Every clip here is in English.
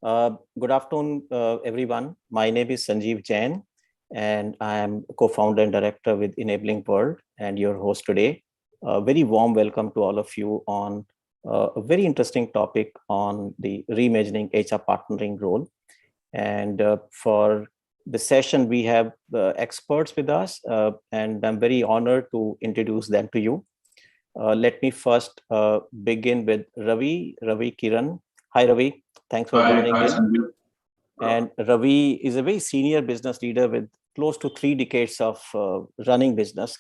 Good afternoon, everyone. My name is Sanjeev Jain, and I am co-founder and director with Enabling World and your host today. A very warm welcome to all of you on a very interesting topic on the reimagining HR partnering role. And for the session, we have experts with us, and I'm very honored to introduce them to you. Let me first begin with Ravi Kiran. Hi, Ravi. Thanks for Hi, joining hi, in. Sanjeev. And Ravi is a very senior business leader with close to 3 decades of running business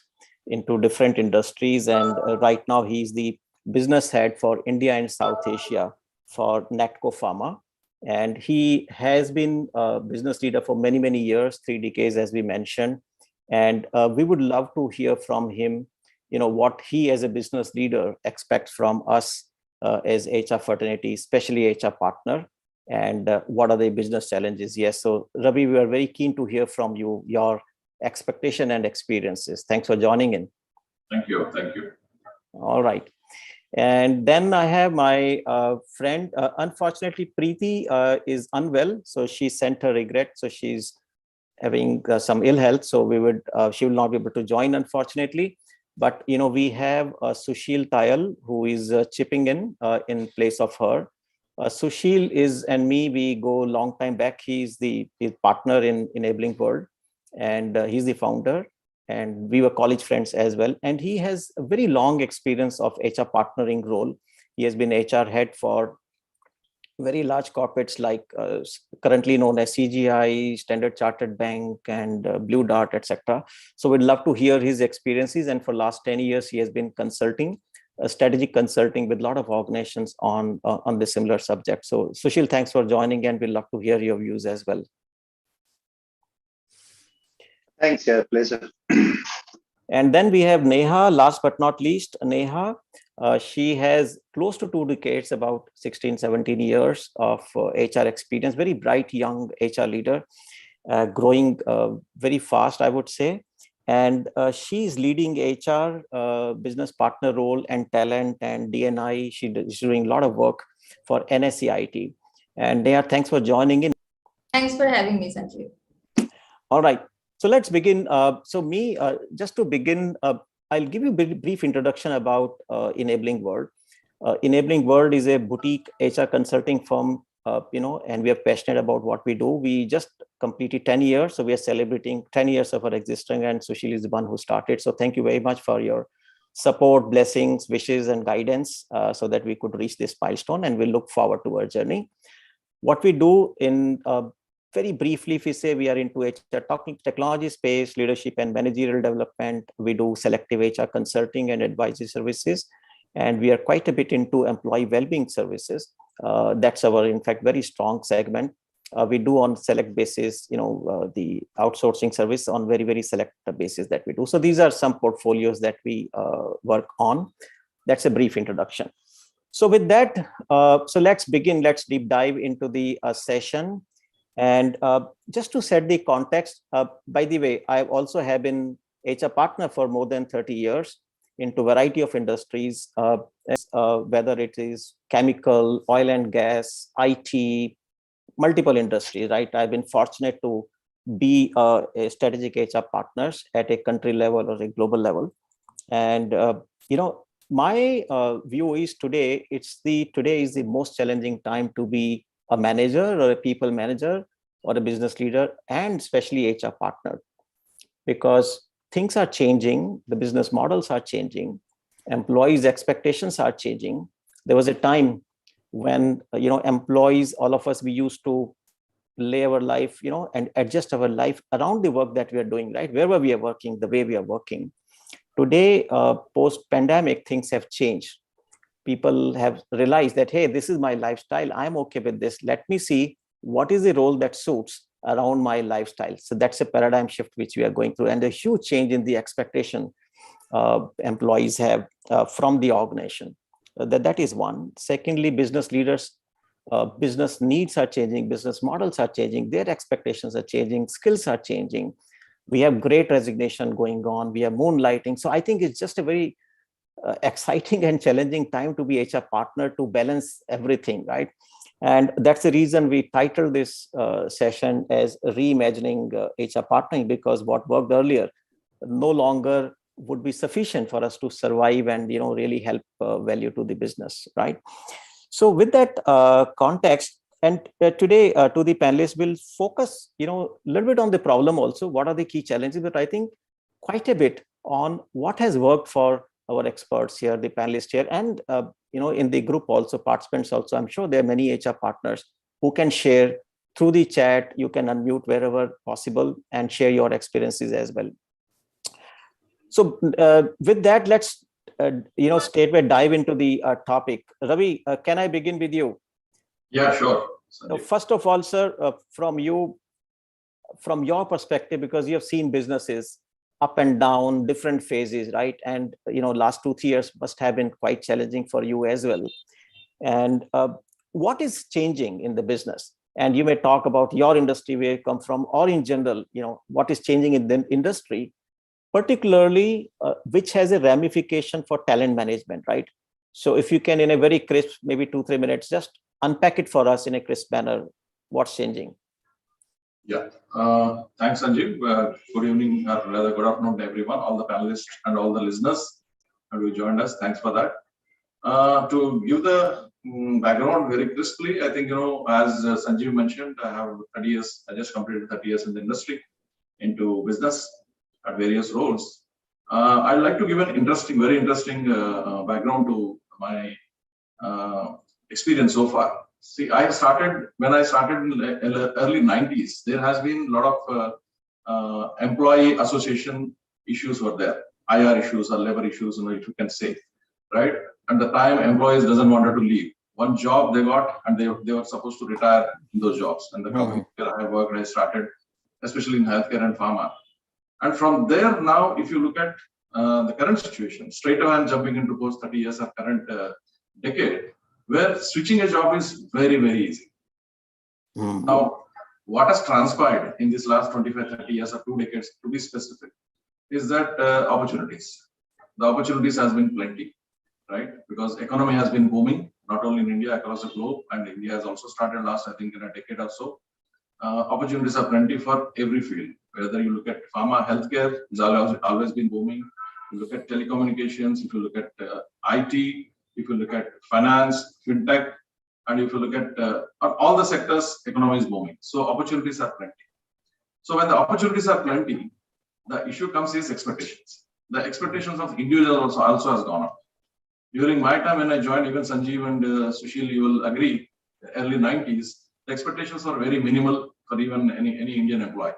into different industries. And right now, he's the business head for India and South Asia for Natco Pharma. And he has been a business leader for many, many years, 3 decades, as we mentioned. And we would love to hear from him, what he as a business leader expects from us as HR fraternity, especially HR partner, and what are the business challenges. Yes, so Ravi, we are very keen to hear from you, your expectation and experiences. Thanks for joining in. Thank you. Thank you. All right. And then I have my friend, unfortunately, Preeti is unwell, so she sent her regret. So she's having some ill health, so she will not be able to join, unfortunately. But we have Sushil Tayal, who is chipping in place of her. Sushil is and me, we go a long time back. He's the partner in Enabling World, and he's the founder. And we were college friends as well. And he has a very long experience of HR partnering role. He has been HR head for very large corporates like currently known as CGI, Standard Chartered Bank, and Blue Dart, etc. So we'd love to hear his experiences. And for last 10 years, he has been consulting, strategic consulting with a lot of organizations on the similar subject. So Sushil, thanks for joining, and we'd love to hear your views as well. Thanks, yeah, pleasure. And then we have Neha, last but not least. Neha, she has close to 2 decades, about 16, 17 years of HR experience, very bright young HR leader, growing very fast, I would say. And she's leading HR business partner role and talent and DNI. She's doing a lot of work for NSCIT. And Neha, thanks for joining in. Thanks for having me, Sanjeev. All right. So let's begin. Just to begin, I'll give you a brief introduction about Enabling World. Enabling World is a boutique HR consulting firm, and we are passionate about what we do. We just completed 10 years, so we are celebrating 10 years of our existence, and Sushil is the one who started. So thank you very much for your support, blessings, wishes, and guidance so that we could reach this milestone, and we'll look forward to our journey. What we do in very briefly, if we say we are into HR technology space, leadership and managerial development, we do selective HR consulting and advisory services, and we are quite a bit into employee well-being services. That's our, in fact, very strong segment. We do on select basis, the outsourcing service on very, very select basis that we do. So these are some portfolios that we work on. That's a brief introduction. So with that, so let's begin. Let's deep dive into the session. And just to set the context, by the way, I also have been HR partner for more than 30 years into a variety of industries, whether it is chemical, oil and gas, IT, multiple industries, right? I've been fortunate to be a strategic HR partners at a country level or a global level. And, my view is today is the most challenging time to be a manager or a people manager or a business leader, and especially HR partner, because things are changing, the business models are changing, employees' expectations are changing. There was a time when, employees, all of us, we used to lay our life, and adjust our life around the work that we are doing, right? Wherever we are working, the way we are working. Today, post-pandemic, things have changed. People have realized that, hey, this is my lifestyle. I'm okay with this. Let me see what is the role that suits around my lifestyle. So that's a paradigm shift which we are going through, and a huge change in the expectation employees have from the organization. That is one. Secondly, business leaders, business needs are changing, business models are changing, their expectations are changing, skills are changing. We have great resignation going on. We have moonlighting. So I think it's just a very exciting and challenging time to be HR partner to balance everything, right? And that's the reason we titled this session as Reimagining HR Partnering, because what worked earlier no longer would be sufficient for us to survive and really help value to the business, right? So with that context, and today to the panelists, we'll focus a little bit on the problem also, what are the key challenges, but I think quite a bit on what has worked for our experts here, the panelists here, and in the group also, participants also. I'm sure there are many HR partners who can share through the chat. You can unmute wherever possible and share your experiences as well. So with that, let's straightway dive into the topic. Ravi, can I begin with you? Yeah, sure. First of all, sir, from your perspective, because you have seen businesses up and down, different phases, right? And last 2-3 years must have been quite challenging for you as well. And what is changing in the business? And you may talk about your industry, where you come from, or in general, what is changing in the industry, particularly which has a ramification for talent management, right? So if you can, in a very crisp, maybe 2-3 minutes, just unpack it for us in a crisp manner, what's changing? Yeah, thanks, Sanjeev. Good evening, or rather good afternoon to everyone, all the panelists and all the listeners who joined us. Thanks for that. To give the background very crisply, I think, as Sanjeev mentioned, I have 30 years, I just completed 30 years in the industry, into business at various roles. I'd like to give an very interesting background to my experience so far. See, when I started in the early 90s, there has been a lot of employee association issues were there, IR issues or labor issues, if you can say, right? At the time, employees doesn't wanted to leave. One job they got, and they were supposed to retire in those jobs. And the company where I worked, I started, especially in healthcare and pharma. And from there now, if you look at the current situation, straight away I'm jumping into post 30 years of current decade, where switching a job is very, very easy. Now, what has transpired in this last 25-30 years or 2 decades, to be specific, is that opportunities. The opportunities has been plenty, right? Because economy has been booming, not only in India, across the globe, and India has also started last, I think, in a decade or so. Opportunities are plenty for every field. Whether you look at pharma, healthcare, it's always been booming. You look at telecommunications, if you look at IT, if you look at finance, fintech, and if you look at all the sectors, economy is booming. So opportunities are plenty. So when the opportunities are plenty, the issue comes is expectations. The expectations of individuals also has gone up. During my time when I joined, even Sanjeev and Sushil, you will agree, the early 90s, the expectations were very minimal for even any Indian employee,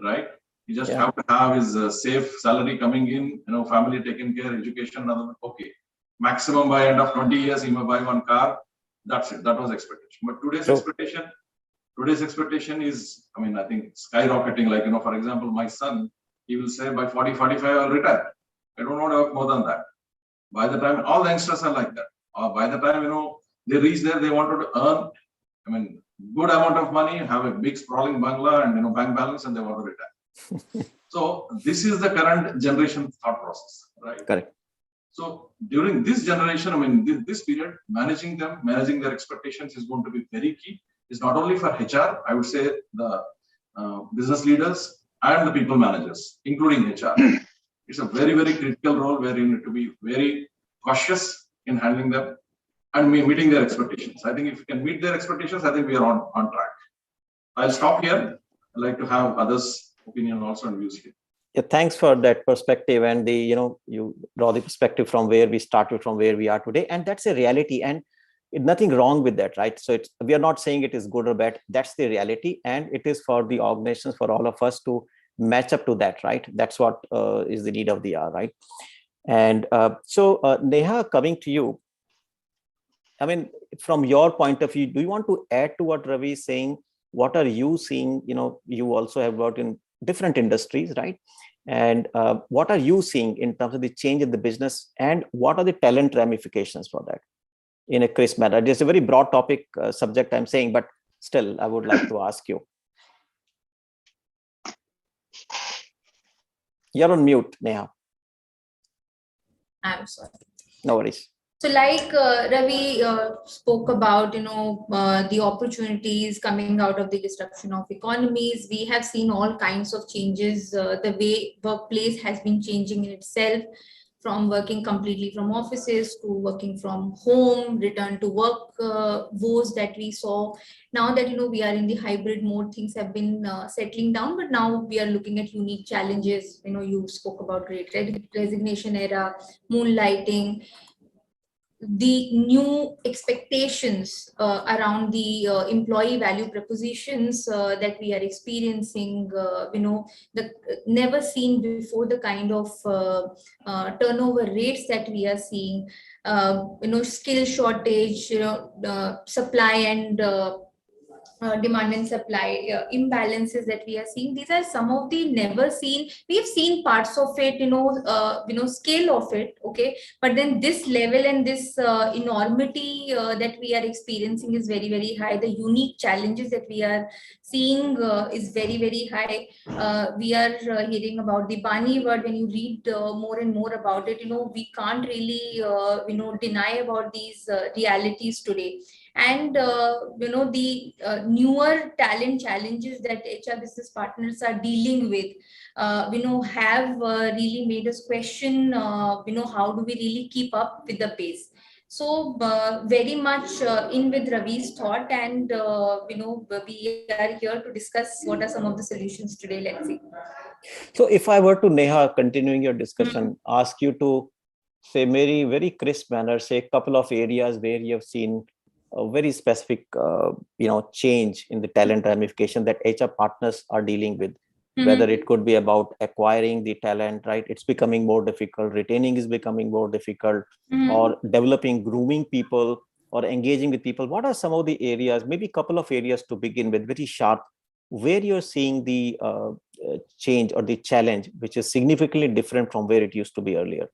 right? You just have to have his safe salary coming in, family taken care, education, okay. Maximum by end of 20 years, he may buy one car. That's it. That was expectation. But today's expectation is, I think skyrocketing. Like, for example, my son, he will say by 40, 45, I'll retire. I don't want to work more than that. By the time, all the youngsters are like that. By the time, they reach there, they wanted to earn, good amount of money, have a big sprawling bungalow and, bank balance, and they want to retire. So this is the current generation thought process, right? Correct. So during this generation, this period, managing their expectations is going to be very key. It's not only for HR, I would say the business leaders and the people managers, including HR. It's a very, very critical role where you need to be very cautious in handling them and meeting their expectations. I think if you can meet their expectations, I think we are on track. I'll stop here. I'd like to have others' opinion also and views here. Yeah, thanks for that perspective, and you draw the perspective from where we started, from where we are today, and that's a reality, and nothing wrong with that, right? So we are not saying it is good or bad. That's the reality, and it is for the organizations, for all of us to match up to that, right? That's what is the need of the hour, right? And so Neha, coming to you, from your point of view, do you want to add to what Ravi is saying? What are you seeing? You also have worked in different industries, right? And what are you seeing in terms of the change in the business, and what are the talent ramifications for that in a crisp manner? It's a very broad topic subject I'm saying, but still I would like to ask you. You're on mute, Neha. I'm sorry. No worries. So like Ravi spoke about, the opportunities coming out of the disruption of economies. We have seen all kinds of changes. The way workplace has been changing in itself, from working completely from offices to working from home, return to work woes that we saw. Now that, we are in the hybrid mode, things have been settling down, but now we are looking at unique challenges. You spoke about great resignation era, moonlighting, the new expectations around the employee value propositions that we are experiencing, the never seen before, the kind of turnover rates that we are seeing, skill shortage, supply and demand and supply imbalances that we are seeing. These are some of the never seen. We have seen parts of it, scale of it, okay, but then this level and this enormity that we are experiencing is very, very high. The unique challenges that we are seeing is very, very high. We are hearing about the Bani word. When you read more and more about it, we can't really deny about these realities today. And the newer talent challenges that HR business partners are dealing with, have really made us question, how do we really keep up with the pace. So very much in with Ravi's thought, and we are here to discuss what are some of the solutions today. Let's see. So if I were to, Neha, continuing your discussion, ask you to say very, very crisp manner, say a couple of areas where you have seen a very specific, change in the talent ramification that HR partners are dealing with. Whether it could be about acquiring the talent, right? It's becoming more difficult. Retaining is becoming more difficult, or developing, grooming people, or engaging with people. What are some of the areas, maybe a couple of areas to begin with, very sharp, where you're seeing the change or the challenge, which is significantly different from where it used to be earlier?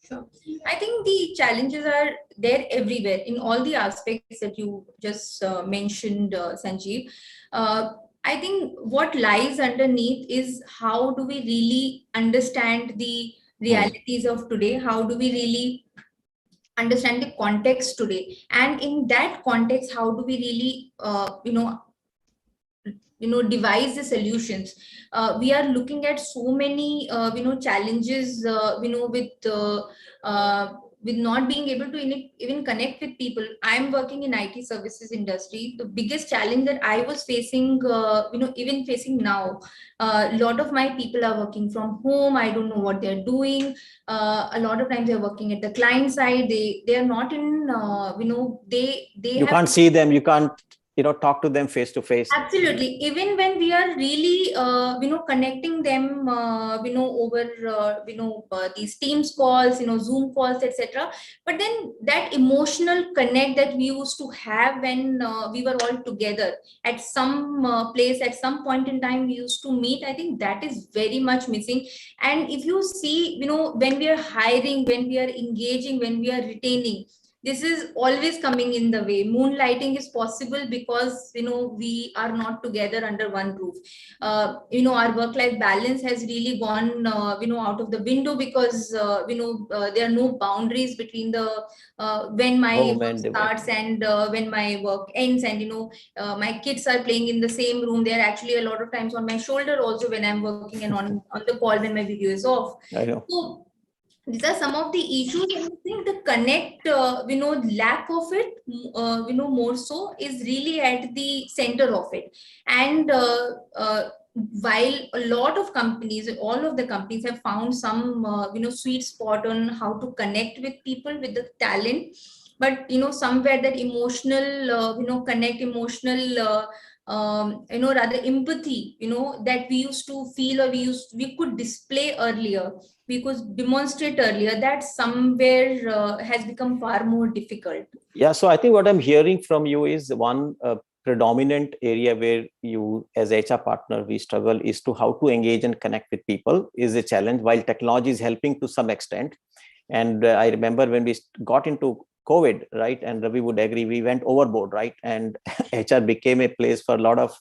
Sure. I think the challenges are there everywhere in all the aspects that you just mentioned, Sanjeev. I think what lies underneath is, how do we really understand the realities of today? How do we really understand the context today? And in that context, how do we really, devise the solutions? We are looking at so many challenges, with not being able to even connect with people. I'm working in IT services industry. The biggest challenge that I was facing, even facing now, a lot of my people are working from home. I don't know what they're doing. A lot of times they're working at the client side. They are not in, they You have, can't see them, you can't talk to them face to face. absolutely. Even when we are really, connecting them, over, these Teams calls, Zoom calls, etc. But then that emotional connect that we used to have when we were all together at some place, at some point in time, we used to meet. I think that is very much missing. And if you see, when we are hiring, when we are engaging, when we are retaining, this is always coming in the way. Moonlighting is possible because we are not together under one roof. Our work life balance has really gone out of the window, because there are no boundaries between the when my Home work and starts and when my work ends. And my kids are playing in the same room. They are actually a lot of times on my shoulder also when I'm working, and on the call when my video is off. I know. So these are some of the issues, and I think the connect, lack of it, more so, is really at the center of it. And while a lot of companies, all of the companies have found some, sweet spot on how to connect with people, with the talent, but somewhere that emotional, connect, emotional, rather empathy, that we used to feel, or we could display earlier, we could demonstrate earlier, that somewhere has become far more difficult. Yeah, so I think what I'm hearing from you is one predominant area where you, as HR partner, we struggle is to how to engage and connect with people is a challenge, while technology is helping to some extent. And I remember when we got into COVID, right, and Ravi would agree, we went overboard, right, and HR became a place for a lot of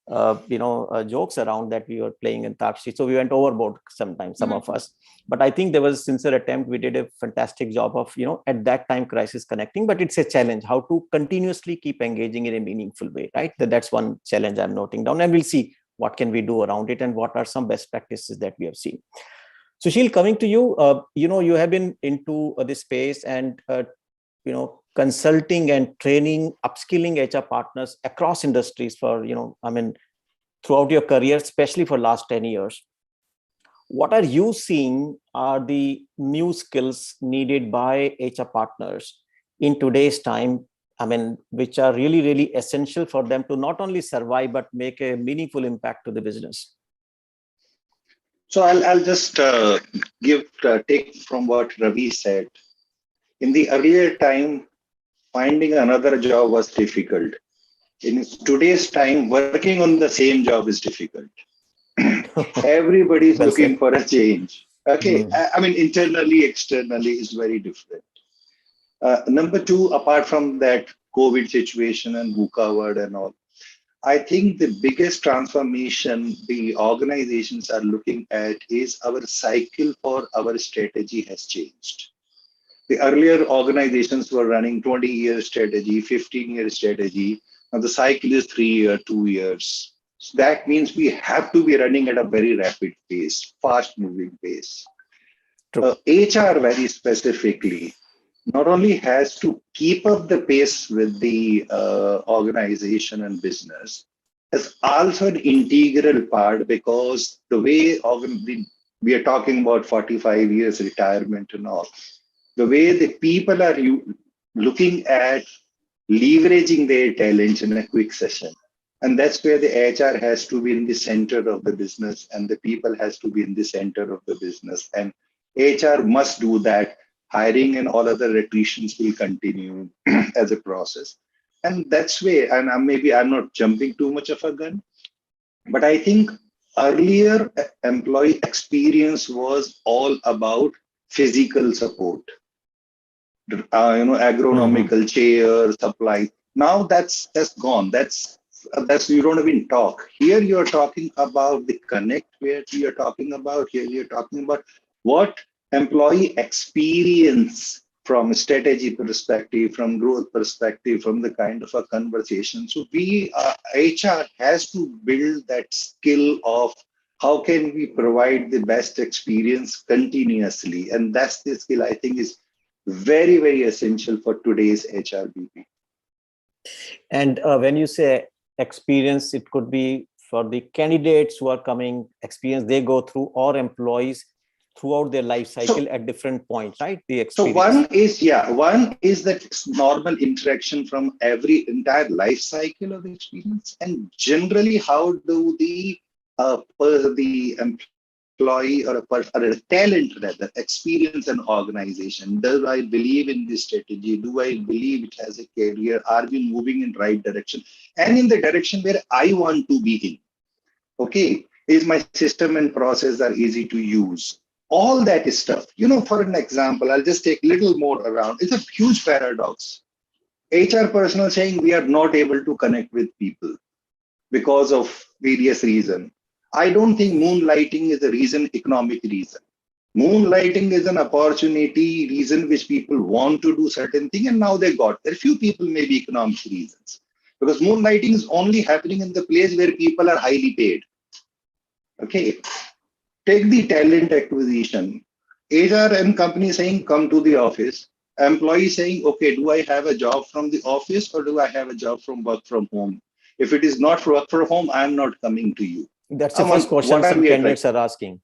jokes around that we were playing in Takshi. So we went overboard sometimes, some of us. But I think there was a sincere attempt. We did a fantastic job of, at that time, crisis connecting. But it's a challenge how to continuously keep engaging in a meaningful way, right? That's one challenge I'm noting down. And we'll see what can we do around it and what are some best practices that we have seen. Sushil, coming to you, you have been into this space and, consulting and training, upskilling HR partners across industries for, throughout your career, especially for last 10 years. What are you seeing are the new skills needed by HR partners in today's time, which are really, really essential for them to not only survive, but make a meaningful impact to the business? So I'll just take from what Ravi said. In the earlier time, finding another job was difficult. In today's time, working on the same job is difficult. Everybody is looking for a change. Okay, internally, externally is very different. Number two, apart from that COVID situation and VUCA word and all, I think the biggest transformation the organizations are looking at is our cycle for our strategy has changed. The earlier organizations were running 20-year strategy, 15-year strategy. Now the cycle is 3 years, 2 years. So that means we have to be running at a very rapid pace, fast moving pace. HR very specifically not only has to keep up the pace with the organization and business, is also an integral part, because the way we are talking about 45 years retirement and all, the way the people are looking at leveraging their talents in a quick session. And that's where the HR has to be in the center of the business and the people has to be in the center of the business. And HR must do that. Hiring and all other attritions will continue as a process. And that's where, and maybe I'm not jumping too much of a gun, but I think earlier employee experience was all about physical support, agronomical chair, supply. Now that's gone. That's you don't even talk. Here you're talking about the connect where you're talking about. Here you're talking about what employee experience from a strategy perspective, from growth perspective, from the kind of a conversation. So HR has to build that skill of how can we provide the best experience continuously. And that's the skill I think is very, very essential for today's HRBP. And when you say experience, it could be for the candidates who are coming, experience they go through, or employees throughout their life cycle at different points, right? The experience. So one is that normal interaction from every entire life cycle of the experience, and generally how do the employee or a talent rather experience an organization. Do I believe in this strategy? Do I believe it has a career? Are we moving in right direction and in the direction where I want to be in? Okay, is my system and process are easy to use? All that stuff. For an example, I'll just take a little more around. It's a huge paradox. HR personnel saying we are not able to connect with people because of various reasons. I don't think moonlighting is a reason, economic reason. Moonlighting is an opportunity reason which people want to do certain thing, and now they got there. Few people may be economic reasons, because moonlighting is only happening in the place where people are highly paid. Okay. Take the talent acquisition. HR and company saying, come to the office. Employee saying, okay, do I have a job from the office or do I have a job from work from home? If it is not for work from home, I'm not coming to you. That's the first question some candidates are asking.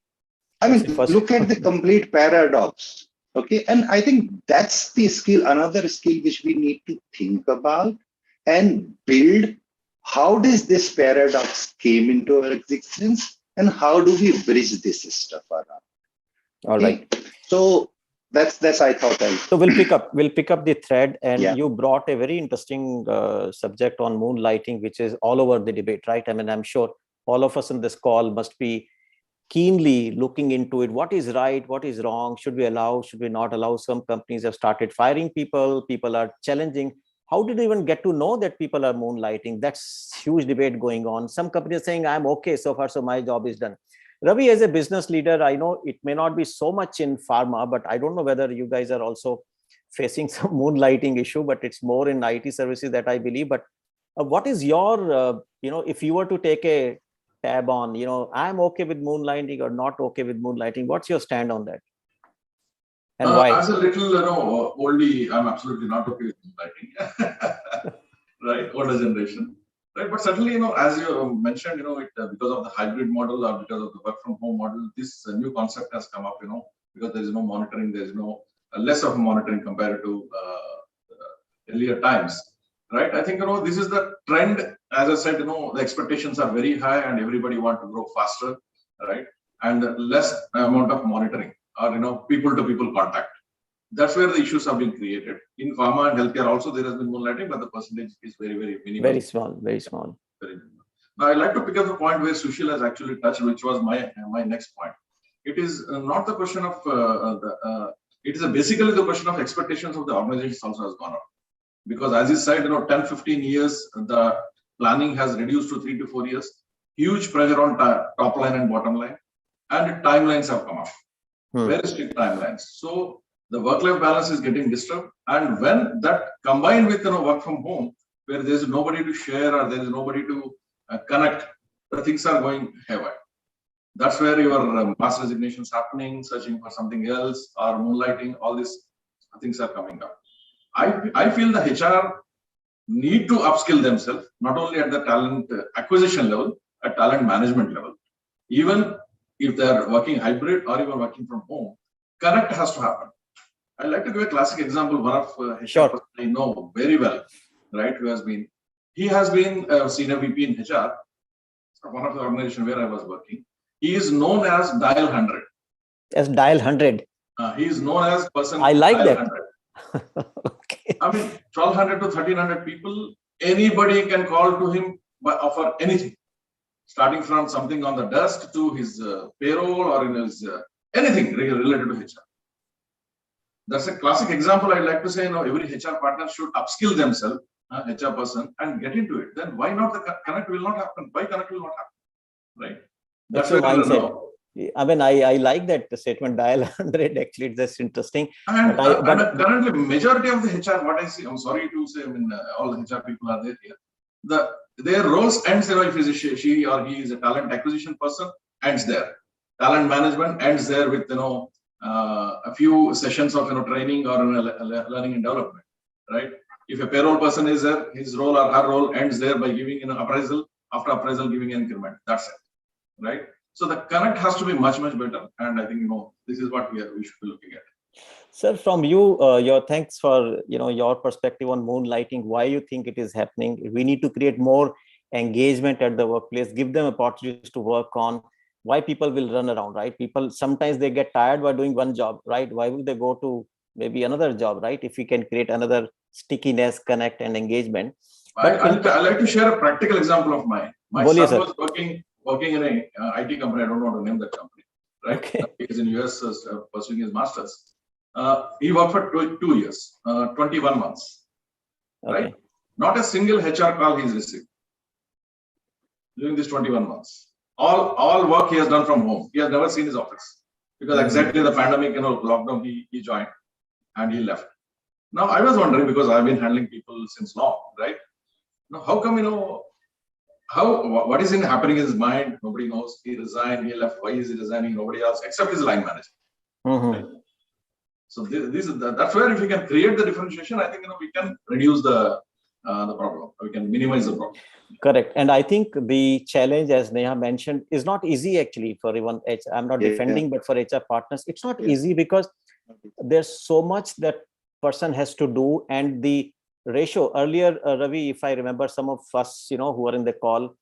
Look at the complete paradox. Okay. And I think that's the skill, another skill which we need to think about and build. How does this paradox came into our existence? And how do we bridge this stuff around? All right. So that's I thought. So we'll pick up the thread, and you brought a very interesting subject on moonlighting, which is all over the debate, right? I'm sure all of us in this call must be keenly looking into it. What is right? What is wrong? Should we allow? Should we not allow? Some companies have started firing people. People are challenging. how did you even get to know that people are moonlighting? That's huge debate going on. Some companies saying, I'm okay so far, so my job is done. Ravi, as a business leader, I know it may not be so much in pharma, but I don't know whether you guys are also facing some moonlighting issue, but it's more in IT services that I believe. But what is your, if you were to take a tab on, I'm okay with moonlighting or not okay with moonlighting, what's your stand on that? And why? As a little, oldie, I'm absolutely not okay with moonlighting. Right, older generation. Right, but certainly, as you mentioned, because of the hybrid model or because of the work from home model, this new concept has come up, because there is no monitoring, there is no less of monitoring compared to earlier times, right? I think, this is the trend. As I said, the expectations are very high and everybody want to grow faster, right? And less amount of monitoring or, people to people contact. That's where the issues have been created. In pharma and healthcare also, there has been moonlighting, but the percentage is very, very minimal. Very small, very small. Very minimal. Now, I'd like to pick up the point where Sushil has actually touched, which was my next point. It is not the question of, it is basically the question of expectations of the organizations also has gone up. Because as you said, 10, 15 years, the planning has reduced to 3 to 4 years. Huge pressure on top line and bottom line. And timelines have come up. Very strict timelines. So, the work-life balance is getting disturbed, and when that combined with work from home, where there is nobody to share or there is nobody to connect, the things are going haywire. That's where your mass resignations happening, searching for something else, or moonlighting. All these things are coming up. I feel the HR need to upskill themselves, not only at the talent acquisition level, at talent management level. Even if they are working hybrid or even working from home, connect has to happen. I'd like to give a classic example. One of HR person I know very well, right? He has been senior VP in HR, one of the organization where I was working. He is known as Dial 100. As Dial 100. He is known as person. I like Dial that. 100. Okay. I mean, 1,200 to 1,300 people. Anybody can call to him by offer anything, starting from something on the desk to his payroll or in his anything related to HR. That's a classic example. I'd like to say, every HR partner should upskill themselves, HR person, and get into it. Then why not the connect will not happen? Why connect will not happen? Right? That's your mindset. I mean, I like that statement, Dial 100. Actually, it's just interesting. And, currently, majority of the HR, what I see, I'm sorry to say, all the HR people are there here. Their roles ends, if she or he is a talent acquisition person, ends there. Talent management ends there with, a few sessions of training or learning and development, right? If a payroll person is there, his role or her role ends there by giving appraisal. After appraisal, giving an increment. That's it, right? So the connect has to be much better, and I think this is what we should be looking at. Sir, from you, your thanks for your perspective on moonlighting. Why you think it is happening? We need to create more engagement at the workplace. Give them opportunities to work on. Why people will run around, right? People sometimes they get tired by doing one job, right? Why will they go to maybe another job, right? If we can create another stickiness, connect, and engagement. But I like to share a practical example of mine. My son was working in a IT company. I don't want to name that company, right? Okay. He's in US pursuing his masters. He worked for 2 years, 21 months, right? Okay. Not a single HR call he's received during these 21 months. All work he has done from home. He has never seen his office because exactly the pandemic, lockdown, he joined and he left. Now I was wondering, because I've been handling people since long, right? Now how come, what is happening in his mind? Nobody knows. He resigned, he left. Why is he resigning? Nobody else except his line manager. Right? So that's where if we can create the differentiation, I think we can reduce the problem. We can minimize the problem. Correct. And I think the challenge, as Neha mentioned, is not easy actually for everyone. I'm not defending, but for HR partners, it's not easy because there's so much that person has to do. And the ratio earlier, Ravi, if I remember, some of us, who are in the call,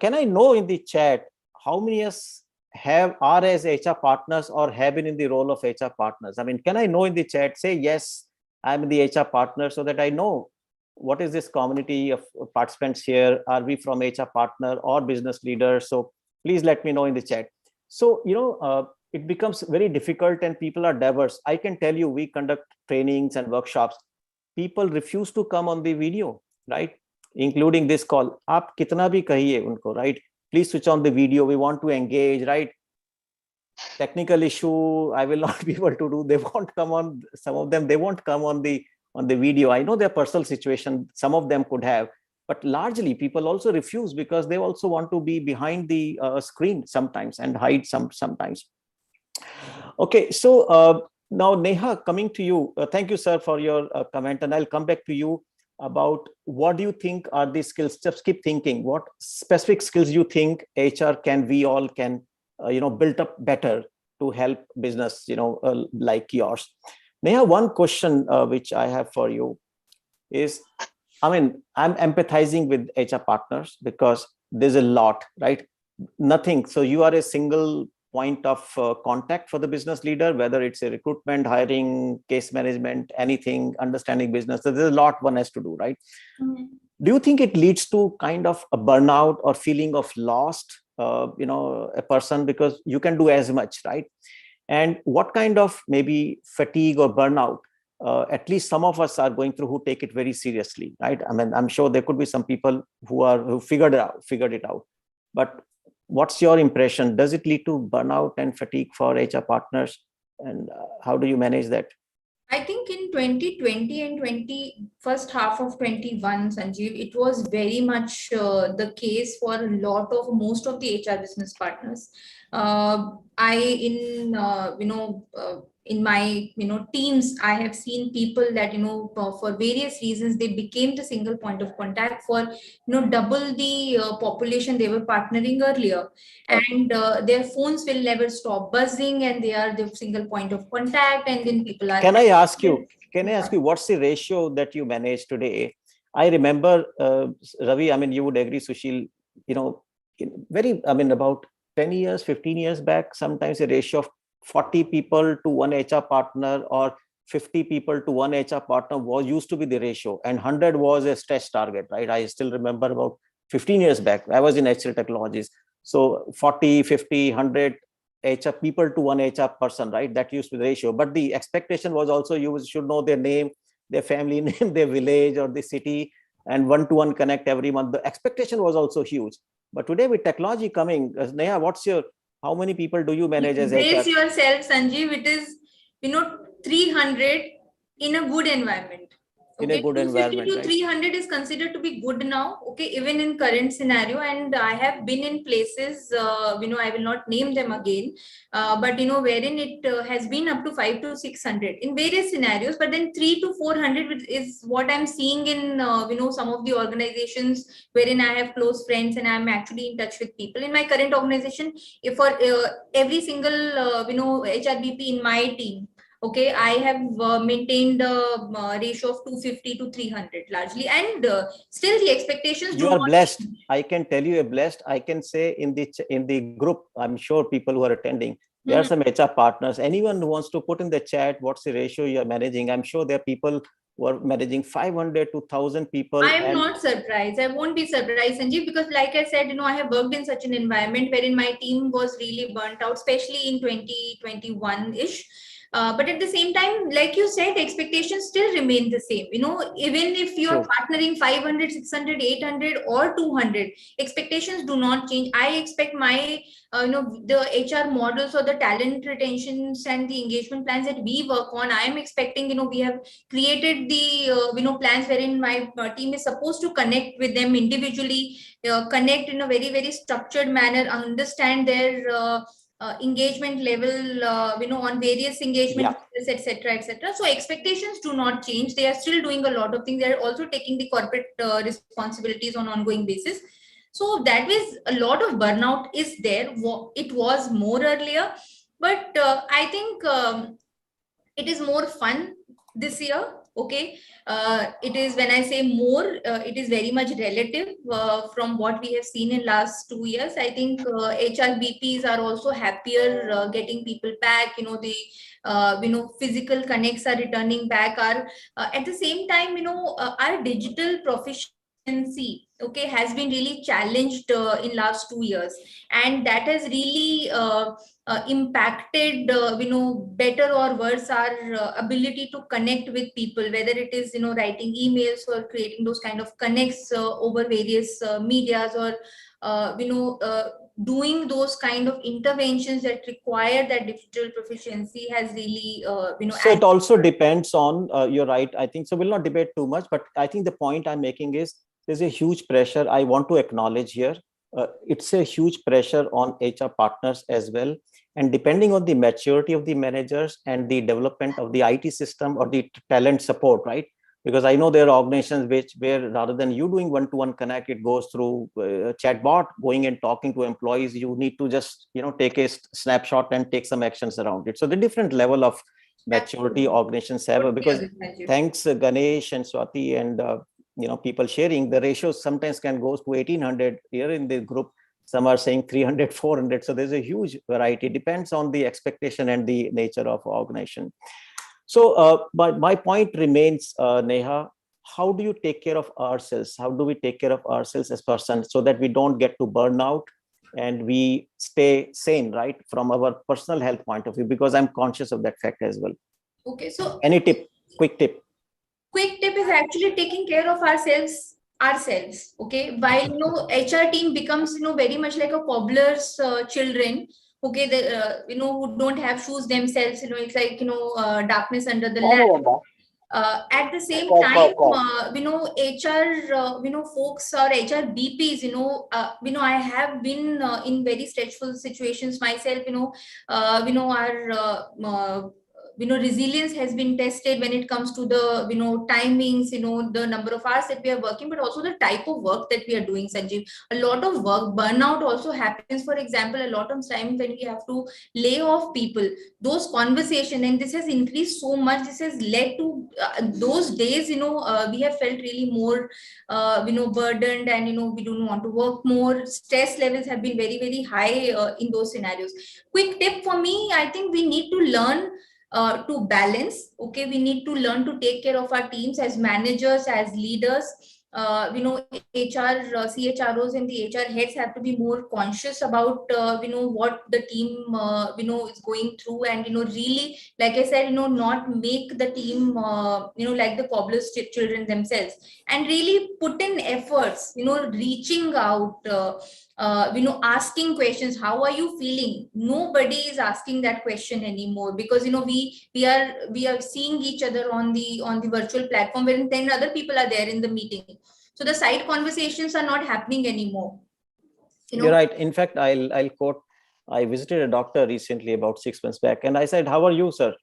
can I know in the chat how many us are as HR partners or have been in the role of HR partners? I mean, can I know in the chat, say, yes, I'm the HR partner, so that I know what is this community of participants here? Are we from HR partner or business leaders? So please let me know in the chat. So, it becomes very difficult and people are diverse. I can tell you, we conduct trainings and workshops. people refuse to come on the video, right? Including this call. Aap kitna bhi kahiye unko, right? Please switch on the video. We want to engage, right? Technical issue, I will not be able to do. They won't come on. Some of them, they won't come on the video. I know their personal situation. Some of them could have, but largely people also refuse because they also want to be behind the screen sometimes and hide sometimes. Okay, so now Neha, coming to you. Thank you, sir, for your comment, and I'll come back to you about what do you think are the skills. Just keep thinking. What specific skills you think HR we all can build up better to help business like yours. Neha, one question which I have for you is, I mean, I'm empathizing with HR partners because there's a lot, right? Nothing. So you are a single point of contact for the business leader, whether it's a recruitment, hiring, case management, anything, understanding business. So there's a lot one has to do, right? Mm-hmm. Do you think it leads to kind of a burnout or feeling of lost, a person, because you can do as much, right? And what kind of maybe fatigue or burnout at least some of us are going through, who take it very seriously, right? I mean, I'm sure there could be some people who figured it out. But what's your impression? Does it lead to burnout and fatigue for HR partners? And how do you manage that? I think in 2020 and first half of 21, Sanjeev, it was very much the case for most of the HR business partners. In my teams, I have seen people that for various reasons they became the single point of contact for double the population they were partnering earlier, and their phones will never stop buzzing, and they are the single point of contact, and then people are. Can I ask you what's the ratio that you manage today? I remember Ravi, I mean, you would agree, Sushil, about 10 years, 15 years back, sometimes a ratio of 40 people to one HR partner or 50 people to one HR partner used to be the ratio, and 100 was a stretch target, right? I still remember about 15 years back, I was in HCL Technologies. So 40, 50, 100 HR people to one HR person, right? That used to be the ratio. But the expectation was also you should know their name, their family name, their village or the city, and one-to-one connect every month. The expectation was also huge. But today with technology coming, Neha, how many people do you manage as HR? Brace yourself, Sanjeev. It is, 300 in a good environment. Okay, 250 to 300 is considered to be good now. Okay, even in current scenario, and I have been in places, I will not name them again, but wherein it has been up to 500 to 600 in various scenarios. But then 300 to 400 is what I'm seeing in some of the organizations wherein I have close friends and I'm actually in touch with people in my current organization. If for every single HRBP in my team. Okay, I have maintained a ratio of 250 to 300 largely, and still the expectations. You are blessed. I can tell you, are blessed. I can say in the group, I'm sure people who are attending, there are some HR partners. Anyone who wants to put in the chat what's the ratio you are managing, I'm sure there are people who are managing 500 to 1,000 people. I am not surprised. I won't be surprised, Sanjeev, because like I said, I have worked in such an environment wherein my team was really burnt out, especially in 2021-ish. But at the same time, like you said, the expectations still remain the same. Even if you're partnering 500, 600, 800 or 200, expectations do not change. I expect my, the HR models or the talent retentions and the engagement plans that we work on, I am expecting, we have created the, plans wherein my team is supposed to connect with them individually, connect in a very, very structured manner, understand their engagement level, on various engagement, etc., etc. So expectations do not change. They are still doing a lot of things. They are also taking the corporate responsibilities on ongoing basis. So that is a lot of burnout is there. It was more earlier, but I think it is more fun this year. Okay, it is, when I say more, it is very much relative from what we have seen in last 2 years. I think HRBPs are also happier getting people back. The physical connects are returning back. Are at the same time, our digital proficiency okay, has been really challenged in last 2 years, and that has really impacted better or worse our ability to connect with people, whether it is writing emails or creating those kind of connects over various medias, or doing those kind of interventions that require that digital proficiency has really So it also depends on, you're right, I think so. We'll not debate too much, but I think the point I'm making is there's a huge pressure I want to acknowledge here. It's a huge pressure on HR partners as well. And depending on the maturity of the managers and the development of the IT system or the talent support, right? Because I know there are organizations where rather than you doing one-to-one connect, it goes through a chatbot, going and talking to employees. You need to just take a snapshot and take some actions around it. So the different level of maturity organizations have, because thanks Ganesh and Swati and people sharing, the ratios sometimes can go to 1800 here in the group. Some are saying 300, 400. So there's a huge variety. It depends on the expectation and the nature of organization. So my point remains, Neha, how do you take care of ourselves? How do we take care of ourselves as persons so that we don't get to burnout and we stay sane, right, from our personal health point of view? Because I'm conscious of that fact as well. Okay, so any tip, quick tip? Quick tip is actually taking care of ourselves. Okay, while HR team becomes very much like a cobbler's children. Okay, who don't have shoes themselves. It's like darkness under the lamp. At the same time, HR, folks or HR BPs, I have been in very stressful situations myself. Our resilience has been tested when it comes to the timings, the number of hours that we are working, but also the type of work that we are doing, Sanjeev. A lot of work burnout also happens. For example, a lot of time when we have to lay off people, those conversation, and this has increased so much, this has led to those days we have felt really more burdened, and we don't want to work more. Stress levels have been very, very high in those scenarios. Quick tip for me, I think we need to learn to balance. Okay, we need to learn to take care of our teams as managers, as leaders. HR CHROs and the HR heads have to be more conscious about what the team is going through, and really, like I said, not make the team like the cobbler's children themselves, and really put in efforts, reaching out, asking questions. How are you feeling? Nobody is asking that question anymore, because we are seeing each other on the virtual platform, wherein 10 other people are there in the meeting. So the side conversations are not happening anymore. You're right. In fact, I'll quote, I visited a doctor recently about 6 months back, and I said, "How are you, sir?"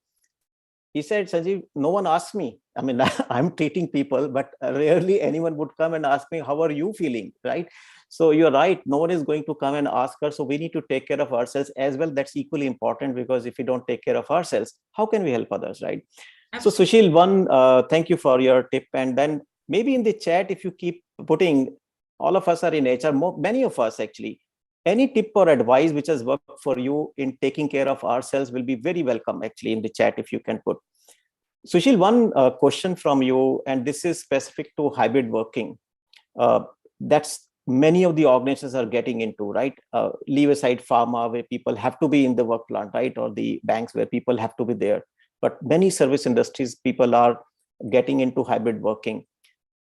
He said, "Sanjeev, no one asked me. I mean, I'm treating people, but rarely anyone would come and ask me, how are you feeling?" Right? So you're right. No one is going to come and ask her. So we need to take care of ourselves as well. That's equally important, because if we don't take care of ourselves, how can we help others, right? Absolutely. So Sushil, thank you for your tip. And then maybe in the chat, if you keep putting, all of us are in HR, many of us actually, any tip or advice which has worked for you in taking care of ourselves will be very welcome actually in the chat, if you can put. Sushil, one question from you, and this is specific to hybrid working. That's many of the organizations are getting into, right? Leave aside pharma, where people have to be in the work plant, right? Or the banks where people have to be there. But many service industries, people are getting into hybrid working.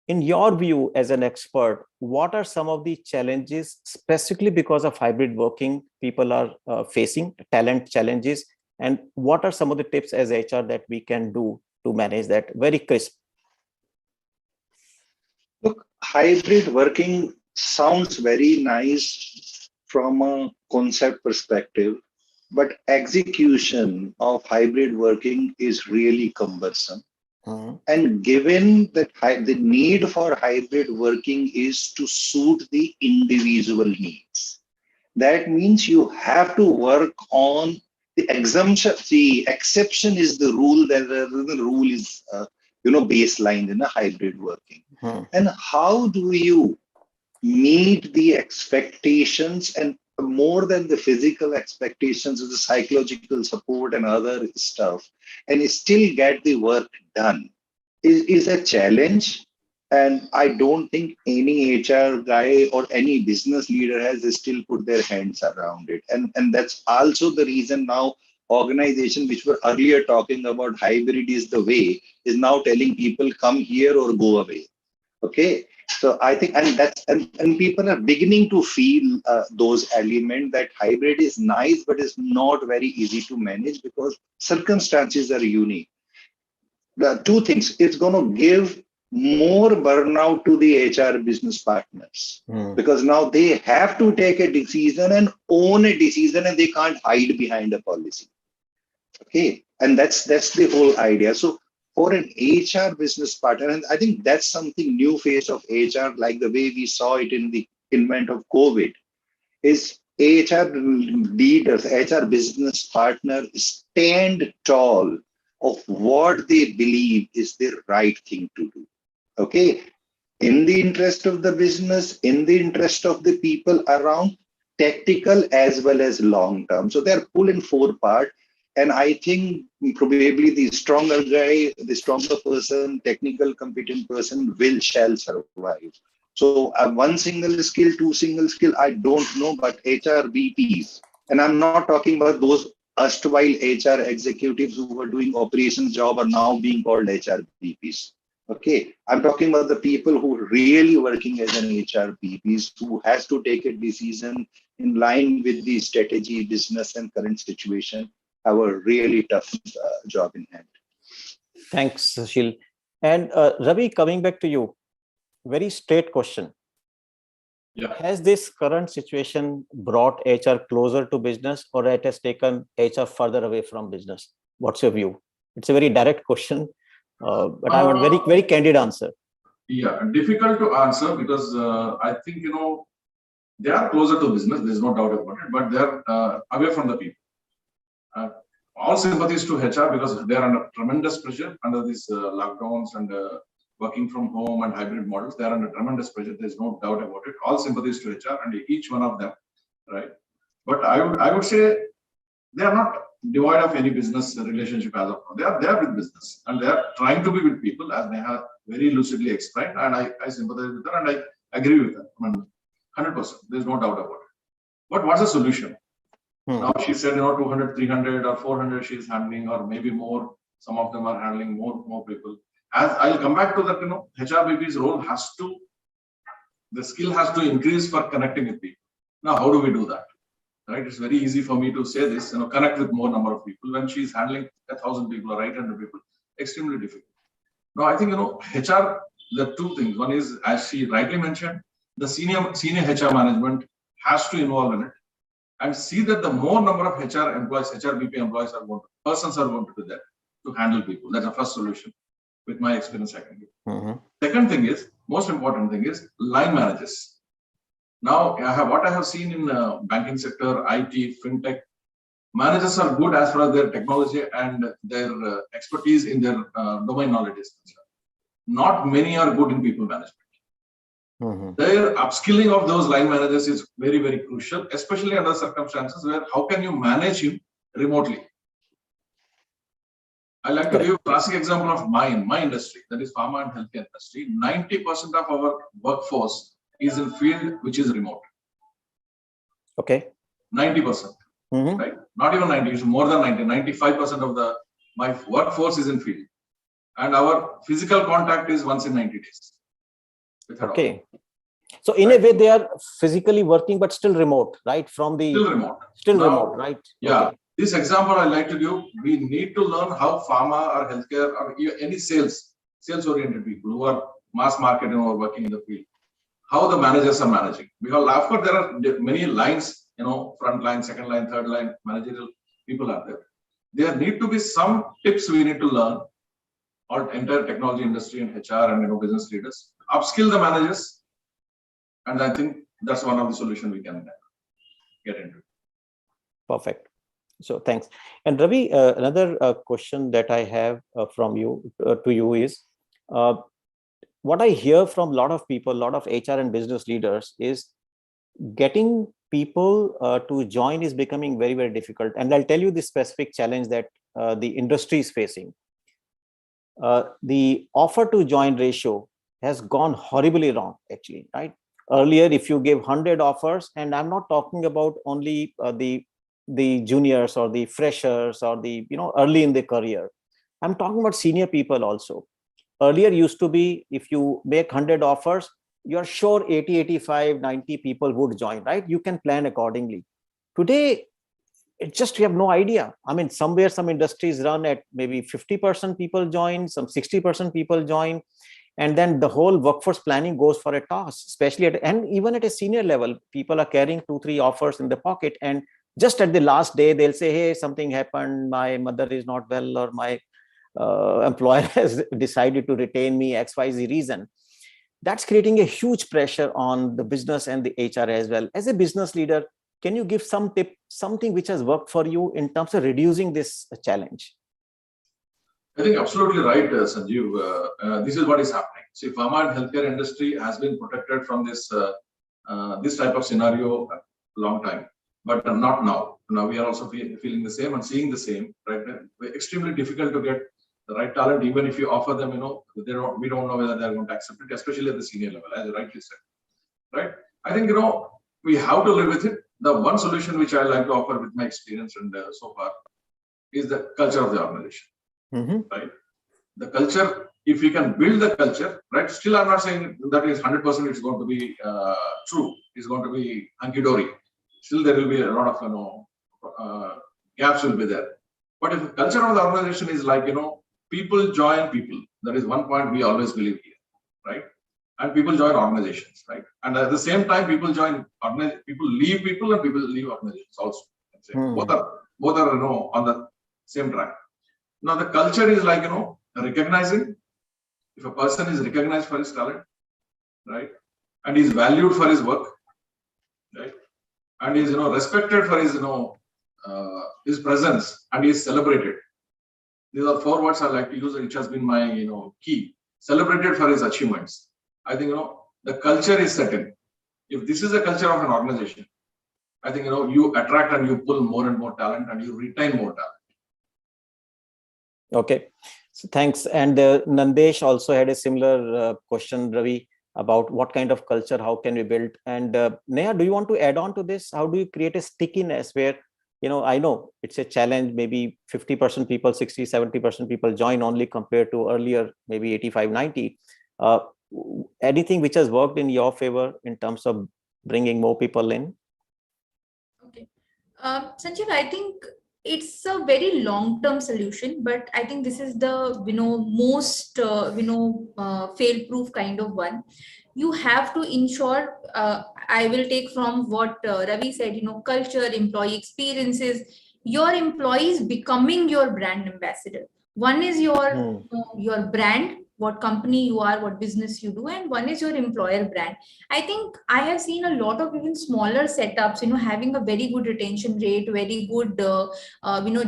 In your view, as an expert, what are some of the challenges, specifically because of hybrid working, people are facing, talent challenges, and what are some of the tips as HR that we can do to manage that? Very crisp. Look, hybrid working sounds very nice from a concept perspective, but execution of hybrid working is really cumbersome. And given that the need for hybrid working is to suit the individual needs, that means you have to work on the exemption. The exception is the rule, that the rule is baseline in a hybrid working. And how do you meet the expectations, and more than the physical expectations of the psychological support and other stuff, and still get the work done is a challenge. And I don't think any HR guy or any business leader has still put their hands around it. And that's also the reason now organizations which were earlier talking about hybrid is the way is now telling people come here or go away. Okay. So I think, and people are beginning to feel those elements that hybrid is nice, but it's not very easy to manage because circumstances are unique. The two things, it's going to give more burnout to the HR business partners because now they have to take a decision and own a decision and they can't hide behind a policy. Okay. And that's the whole idea. So for an HR business partner, and I think that's something new phase of HR, like the way we saw it in the invent of COVID, is HR leaders, HR business partners stand tall of what they believe is the right thing to do. Okay. In the interest of the business, in the interest of the people around, tactical as well as long term. So they're pull in four part. And I think probably the stronger guy, the stronger person, technical competent person shall survive. So one single skill, two single skill, I don't know, but HR VPs, and I'm not talking about those erstwhile HR executives who were doing operations job are now being called HR VPs. Okay, I'm talking about the people who are really working as an HR VPs who has to take a decision in line with the strategy, business, and current situation. Have a really tough job in hand. Thanks, Sushil. And Ravi, coming back to you, very straight question. Yeah. Has this current situation brought HR closer to business or it has taken HR further away from business? What's your view? It's a very direct question, but I want very, very candid answer. Yeah, difficult to answer because I think, they are closer to business. There's no doubt about it, but they're away from the people. All sympathies to HR because they are under tremendous pressure under these lockdowns and working from home and hybrid models. They are under tremendous pressure. There's no doubt about it. All sympathies to HR and each one of them, right? But I would say they are not devoid of any business relationship as of now. They are there with business and they are trying to be with people as they have very lucidly explained. And I sympathize with her and I agree with her. 100%. There's no doubt about it. But what's the solution? Now she said, 200, 300 or 400 she's handling, or maybe more. Some of them are handling more people. As I'll come back to that, HRBP's role the skill has to increase for connecting with people. Now, how do we do that? Right? It's very easy for me to say this, connect with more number of people when she's handling 1,000 people or 800 people. Extremely difficult. Now, I think, HR, there are two things. One is, as she rightly mentioned, the senior HR management has to involve in it. And see that the more number of HR employees, HRBP employees persons are going to do that to handle people. That's the first solution. With my experience, I can give. Second thing is, most important thing is line managers. Now, what I have seen in banking sector, IT, fintech, managers are good as far as their technology and their expertise in their domain knowledge is concerned. Not many are good in people management. Their upskilling of those line managers is very, very crucial, especially under circumstances where how can you manage him remotely? I like to give a classic example of my industry, that is pharma and healthcare industry. 90% of our workforce is in field which is remote. Okay. 90%. Right? Not even 90, it's more than 90. 95% of my workforce is in field. And our physical contact is once in 90 days. Okay. So in a way, they are physically working, but still remote, right? Still remote, right? Yeah. Okay. This example I like to give, we need to learn how pharma or healthcare or any sales-oriented people who are mass market and are working in the field, how the managers are managing. Because of course, there are many lines, front line, second line, third line, managerial people are there. There need to be some tips we need to learn, or entire technology industry and HR and business leaders, upskill the managers. And I think that's one of the solutions we can get into. Perfect. So thanks. And Ravi, another question that I have from you to you is, what I hear from a lot of people, a lot of HR and business leaders is getting people to join is becoming very, very difficult. And I'll tell you the specific challenge that the industry is facing. The offer to join ratio has gone horribly wrong, actually, right? Earlier, if you give 100 offers, and I'm not talking about only the juniors or the freshers or the, early in the career. I'm talking about senior people also. Earlier used to be, if you make 100 offers, you're sure 80, 85, 90 people would join, right? You can plan accordingly. Today, it's just, you have no idea. I mean, somewhere some industries run at maybe 50% people join, some 60% people join, and then the whole workforce planning goes for a toss, especially and even at a senior level, people are carrying 2-3 offers in the pocket, and just at the last day they'll say, hey, something happened, my mother is not well, or my employer has decided to retain me, XYZ reason. That's creating a huge pressure on the business and the HR as well. As a business leader, can you give some tip, something which has worked for you in terms of reducing this challenge? I think absolutely right, Sanjeev. This is what is happening. See, pharma and healthcare industry has been protected from this type of scenario a long time, but not now. Now we are also feeling the same and seeing the same. Right? It's extremely difficult to get the right talent, even if you offer them. We don't know whether they're going to accept it, especially at the senior level, as you rightly said. Right? I think we have to live with it. The one solution which I like to offer with my experience and so far is the culture of the organization. Right? The culture, if we can build the culture, right? Still, I'm not saying that is 100% it's going to be true. It's going to be hunky-dory. Still, there will be a lot of gaps will be there. But if the culture of the organization is like people join people, that is one point we always believe here, right? And people join organizations, right? And at the same time, people leave people, and people leave organizations also. Both are on the same track. Now the culture is like recognizing. If a person is recognized for his talent, right, and is valued for his work, right, and is respected for his presence, and is celebrated. These are 4 words I like to use, which has been my key. Celebrated for his achievements. I think the culture is set in. If this is a culture of an organization, I think you attract and you pull more and more talent, and you retain more talent. Okay, so thanks. And Nandesh also had a similar question, Ravi, about what kind of culture, how can we build? And Neha, do you want to add on to this? How do you create a stickiness where, I know it's a challenge, maybe 50% people, 60, 70% people join only compared to earlier, maybe 85, 90. Anything which has worked in your favor in terms of bringing more people in? Okay. Sanjeev, I think it's a very long-term solution, but I think this is the most fail-proof kind of one. You have to ensure. I will take from what Ravi said. Culture, employee experiences, your employees becoming your brand ambassador. One is your brand, what company you are, what business you do, and one is your employer brand. I think I have seen a lot of even smaller setups, having a very good retention rate, very good,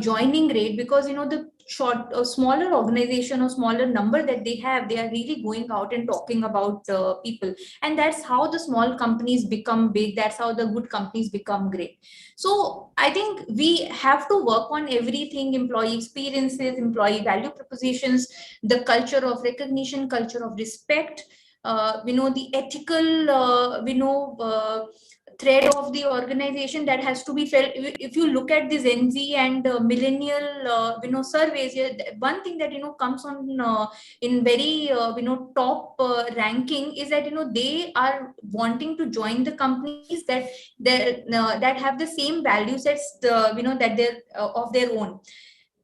joining rate, because, the smaller organization or smaller number that they are really going out and talking about people. And that's how the small companies become big. That's how the good companies become great. So I think we have to work on everything: employee experiences, employee value propositions, the culture of recognition, culture of respect, the ethical, thread of the organization that has to be felt. If you look at the Gen Z and millennial, surveys, one thing that comes on in very top ranking is that they are wanting to join the companies that have the same value sets, that they're of their own.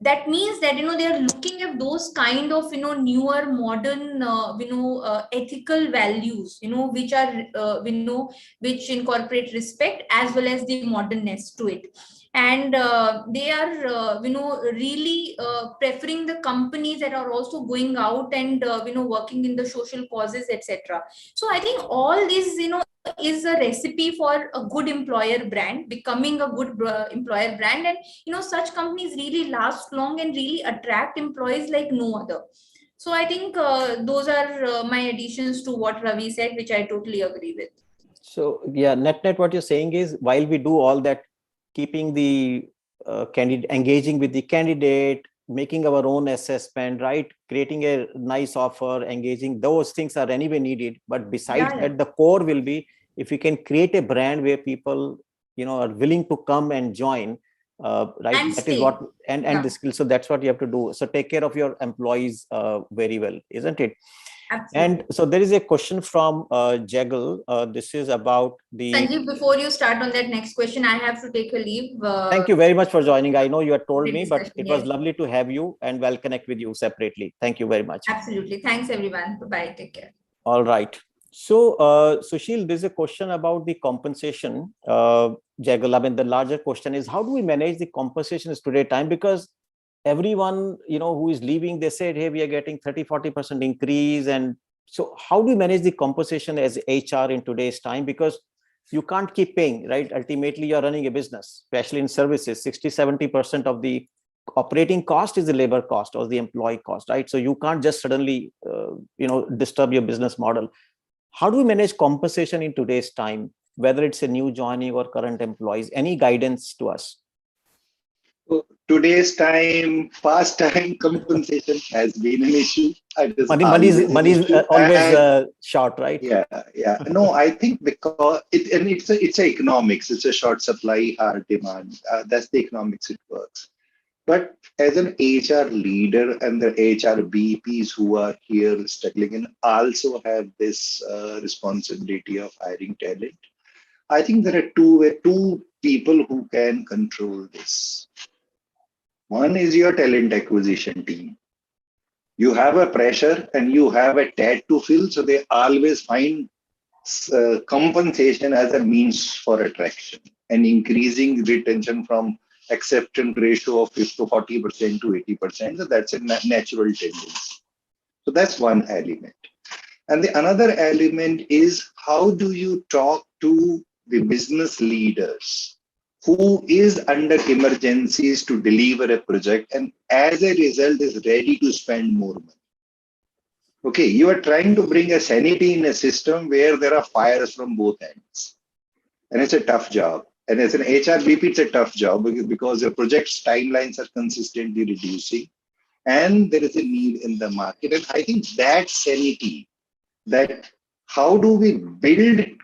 That means that they are looking at those kind of newer modern ethical values which are which incorporate respect as well as the modernness to it. And they are really preferring the companies that are also going out and working in the social causes, etc. So I think all this is a recipe for a good employer brand, becoming a good employer brand. And such companies really last long and really attract employees like no other. So I think those are my additions to what Ravi said, which I totally agree with. So yeah, net what you're saying is, while we do all that, keeping the candidate, engaging with the candidate, making our own assessment, right? Creating a nice offer, engaging, those things are anyway needed. But besides that, the core will be if we can create a brand where people, are willing to come and join, right? And That stay. is what, and the skill. So that's what you have to do. So take care of your employees very well, isn't it? Absolutely. And so there is a question from Jaggle. This is about the. Sanjeev, before you start on that next question, I have to take a leave. Thank you very much for joining. I know you had told Great me, but discussion, it was yes. lovely to have you, and we'll connect with you separately. Thank you very much. Absolutely. Thanks, everyone. Bye-bye. Take care. All right. So, Sushil, there's a question about the compensation. Jaggal, I mean, the larger question is, how do we manage the compensation is today time? Because everyone, who is leaving, they said, hey, we are getting 30-40% increase. And so how do we manage the compensation as HR in today's time? Because you can't keep paying, right? Ultimately, you're running a business, especially in services. 60-70% of the operating cost is the labor cost or the employee cost, right? So you can't just suddenly, disturb your business model. How do we manage compensation in today's time, whether it's a new joining or current employees? Any guidance to us? Today's time, past time, compensation has been an issue. Money is always short, right? Yeah. No, I think because it's a economics. It's a short supply, hard demand. That's the economics. It works. But as an HR leader and the HR BPs who are here struggling and also have this responsibility of hiring talent, I think there are two people who can control this. One is your talent acquisition team. You have a pressure and you have a tat to fill, so they always find compensation as a means for attraction and increasing retention from acceptance ratio of 40% to 80%. So that's a natural tendency. So that's one element. And the another element is, how do you talk to the business leaders who is under emergencies to deliver a project and as a result is ready to spend more money? Okay, you are trying to bring a sanity in a system where there are fires from both ends. And it's a tough job. And as an HRBP, it's a tough job because the project's timelines are consistently reducing and there is a need in the market. And I think that sanity, that how do we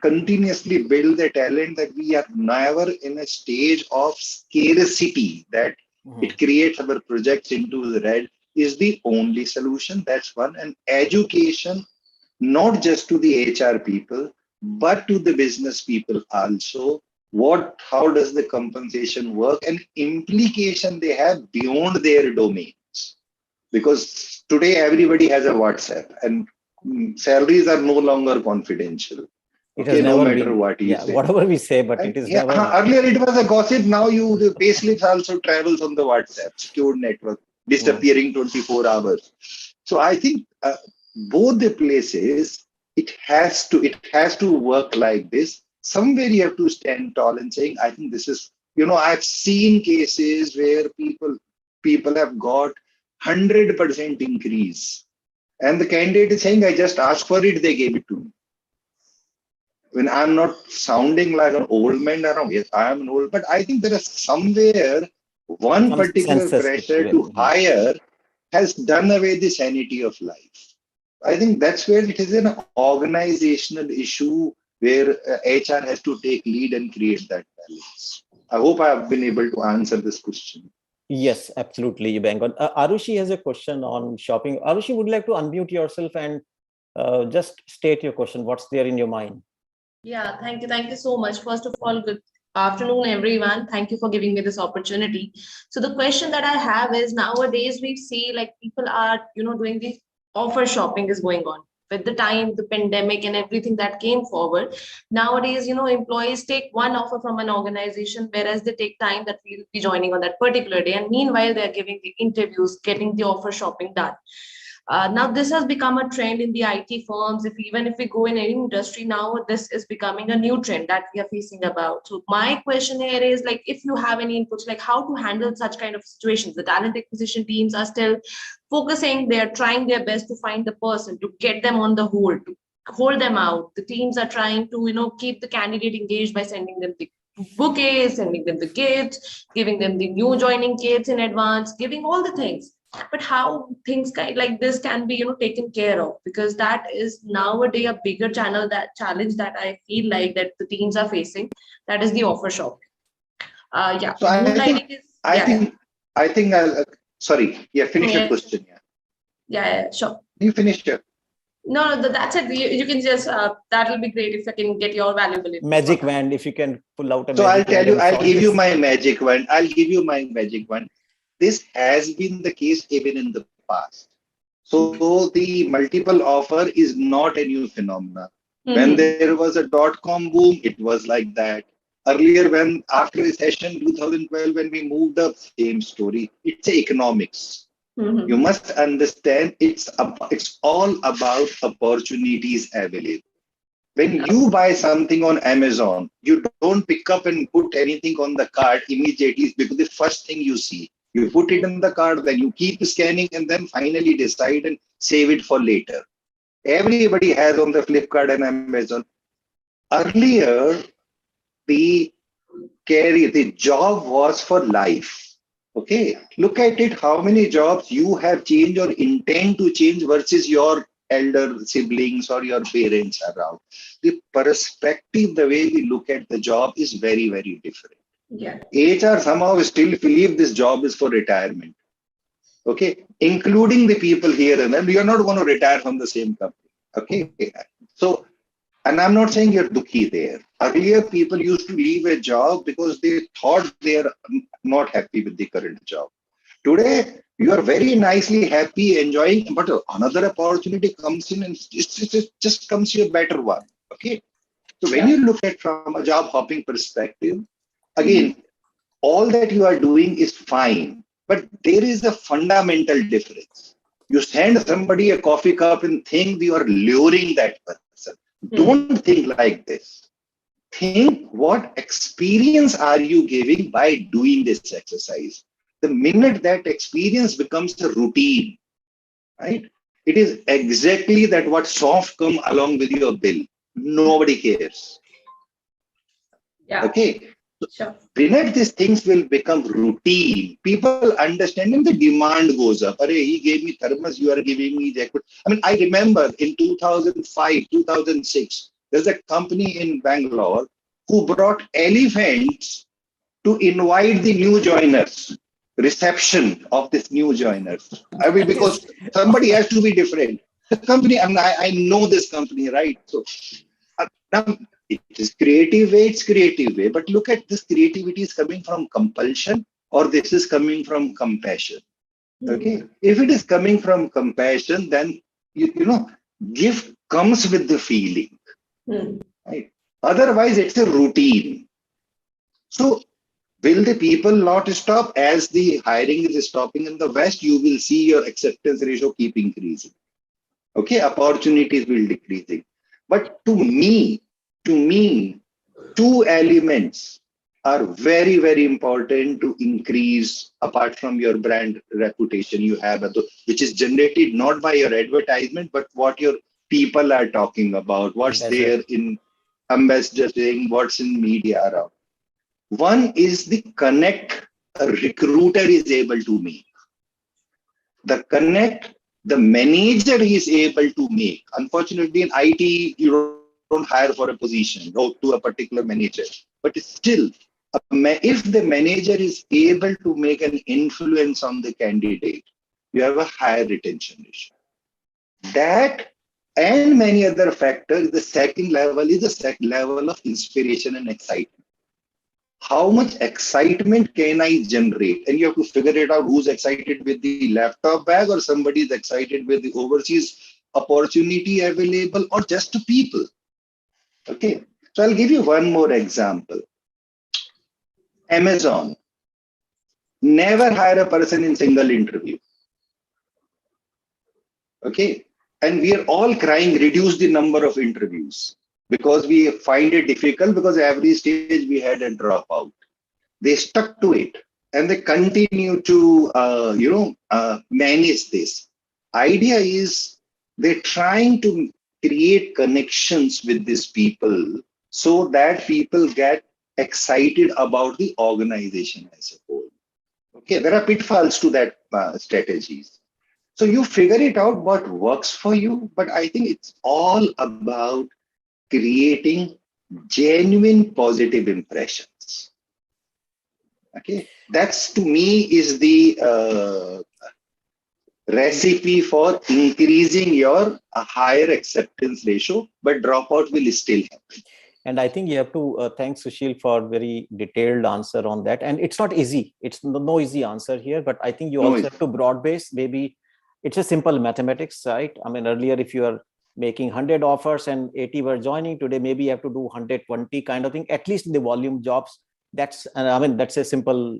continuously build the talent, that we are never in a stage of scarcity, that it creates our projects into the red, is the only solution. That's one. And education, not just to the HR people, but to the business people also. How does the compensation work and implication they have beyond their domains? Because today everybody has a WhatsApp and salaries are no longer confidential. Okay, no matter what you say. Whatever we say, but it is never. Earlier it was a gossip. Now the payslips also travels on the WhatsApp secured network, disappearing 24 hours. So I think both the places, it has to work like this. Somewhere you have to stand tall and saying, I think this is, I've seen cases where people have got 100% increase. And the candidate is saying, I just asked for it, they gave it to me. When I'm not sounding like an old man, yes, I am an old, but I think there is somewhere one particular pressure to hire has done away the sanity of life. I think that's where it is an organizational issue where HR has to take lead and create that balance. I hope I have been able to answer this question. Yes, absolutely. You bang on. Arushi has a question on shopping. Arushi, would you like to unmute yourself and just state your question? What's there in your mind? Yeah, thank you. Thank you so much. First of all, good afternoon, everyone. Thank you for giving me this opportunity. So the question that I have is, nowadays we see like people are, doing the offer shopping is going on. With the time, the pandemic and everything that came forward, nowadays, employees take one offer from an organization, whereas they take time that we'll be joining on that particular day. And meanwhile, they're giving the interviews, getting the offer shopping done. Now, this has become a trend in the IT firms. Even if we go in any industry now, this is becoming a new trend that we are facing about. So my question here is, like, if you have any inputs, like how to handle such kind of situations. The talent acquisition teams are still focusing. They are trying their best to find the person, to get them on the hold, to hold them out. The teams are trying to, keep the candidate engaged by sending them the bouquets, sending them the gifts, giving them the new joining kids in advance, giving all the things. But how things like this can be, taken care of, because that is nowadays a bigger challenge that I feel like that the teens are facing. That is the offer shop. Yeah, So moonlighting is, I think I'll, sorry, yeah, finish your yeah, question. Yeah, sure. you finish your. No, no, that's it. You can just, that will be great if I can get your valuable input. Magic wand, if you can pull out a So I'll magic tell wand you, and I'll solve give you this. my magic wand. I'll give you my magic wand. This has been the case even in the past. So the multiple offer is not a new phenomenon. When Mm-hmm. there was a dot-com boom, it was like that. Earlier, when after recession 2012, when we moved up, same story. It's economics. You Mm-hmm. must understand it's all about opportunities available. When you buy something on Amazon, you don't pick up and put anything on the cart immediately because the first thing you see. You put it in the cart, then you keep scanning and then finally decide and save it for later. Everybody has on the Flipkart and Amazon. Earlier, the the job was for life. Okay, look at it, how many jobs you have changed or intend to change versus your elder siblings or your parents around. The perspective, the way we look at the job is very, very different. Yeah. HR somehow still believe this job is for retirement. Okay, including the people here and then. You're not going to retire from the same company. Okay, so and I'm not saying you're dukhi there. Earlier, people used to leave a job because they thought they are not happy with the current job. Today, you are very nicely happy, enjoying, but another opportunity comes in and it just comes you a better one. Okay. So when Yeah. you look at from a job hopping perspective, Mm-hmm. again, all that you are doing is fine, but there is a fundamental difference. You send somebody a coffee cup and think you are luring that person. Mm-hmm. Don't think like this. Think what experience are you giving by doing this exercise. The minute that experience becomes a routine, right? It is exactly that what soft come along with your bill. Nobody cares. Yeah. Okay. Sure. Minute these things will become routine, people understanding the demand goes up. Arey, he gave me thermos, you are giving me jacket. I mean, I remember in 2005, 2006, there's a company in Bangalore who brought elephants to invite the new joiners, reception of this new joiners. I mean, That is, because somebody has to be different. The company, I mean, I know this company, right? So now, it is creative way, it's creative way. But look at this creativity is coming from compulsion or this is coming from compassion. Okay. If it is coming from compassion, then you know, gift comes with the feeling. Mm-hmm. Right? Otherwise, it's a routine. So will the people not stop as the hiring is stopping in the West? You will see your acceptance ratio keep increasing. Okay, opportunities will decreasing. But to me, two elements are very, very important to increase apart from your brand reputation you have, which is generated not by your advertisement, but what your people are talking about, what's that's it. there in ambassador saying, what's in media around. One is the connect a recruiter is able to make. The connect the manager is able to make. Unfortunately, in IT, you don't hire for a position or to a particular manager. But still, if the manager is able to make an influence on the candidate, you have a higher retention ratio. That and many other factors, the second level is the second level of inspiration and excitement. How much excitement can I generate? And you have to figure it out who's excited with the laptop bag or somebody is excited with the overseas opportunity available or just to people. Okay. So I'll give you one more example. Amazon never hire a person in single interview. Okay. And we are all crying, reduce the number of interviews because we find it difficult because every stage we had a dropout. They stuck to it and they continue to manage this. Idea is they're trying to create connections with these people so that people get excited about the organization as a whole. Okay, there are pitfalls to that strategies. So you figure it out what works for you, but I think it's all about creating genuine positive impressions. Okay, that's to me is the recipe for increasing your higher acceptance ratio, but dropout will still happen. And I think you have to thank Sushil for very detailed answer on that. And it's not easy. It's no easy answer here, but I think you also have to broad base. Maybe it's a simple mathematics, right? I mean, earlier, if you are making 100 offers and 80 were joining, today, maybe you have to do 120 kind of thing, at least in the volume jobs. That's, I mean, that's a simple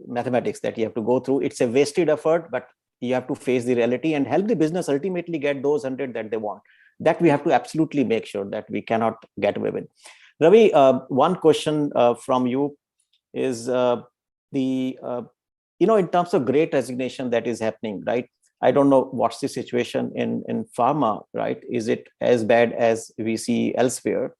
mathematics that you have to go through. It's a wasted effort, but you have to face the reality and help the business ultimately get those 100 that they want. That we have to absolutely make sure that we cannot get away with. Ravi, one question from you is in terms of great resignation that is happening, right? I don't know what's the situation in pharma, right? Is it as bad as we see elsewhere?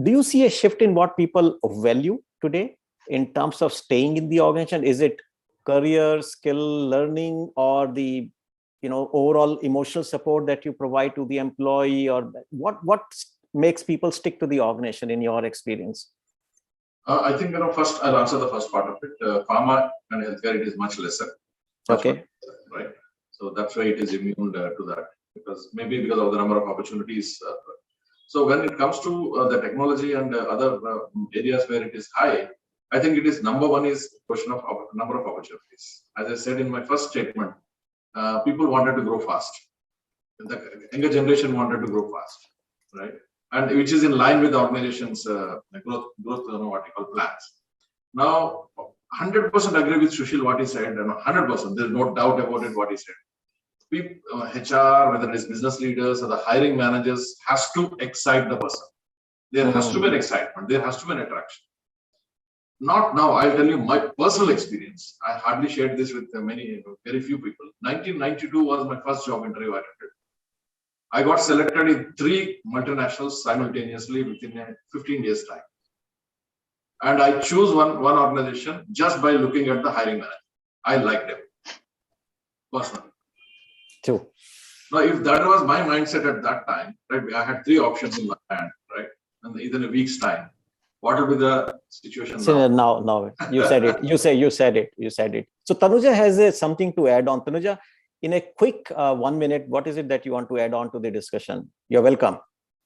Do you see a shift in what people value today in terms of staying in the organization? Is it career, skill, learning, or the overall emotional support that you provide to the employee, or what makes people stick to the organization in your experience? I think, first I'll answer the first part of it. Pharma and healthcare, it is much lesser. Okay. Right. So that's why it is immune to that, because of the number of opportunities. So when it comes to the technology and other areas where it is high, I think it is number one is question of number of opportunities. As I said in my first statement, people wanted to grow fast. The younger generation wanted to grow fast, right? And which is in line with the organization's growth what you call plans. Now, 100% agree with Sushil what he said, and 100%, there's no doubt about it what he said. People, HR, whether it is business leaders or the hiring managers, has to excite the person. There has to be an excitement. There has to be an attraction. Not now. I'll tell you my personal experience. I hardly shared this with very few people. 1992 was my first job interview I attended. I got selected in 3 multinationals simultaneously within 15 days time. And I chose one organization just by looking at the hiring manager. I liked him personally. True. Now, if that was my mindset at that time, right, I had 3 options in my hand, right, and within a week's time, what will be the situation now? Now, you said it. You said it. So Tanuja has something to add on. Tanuja, in a quick 1 minute, what is it that you want to add on to the discussion? You're welcome.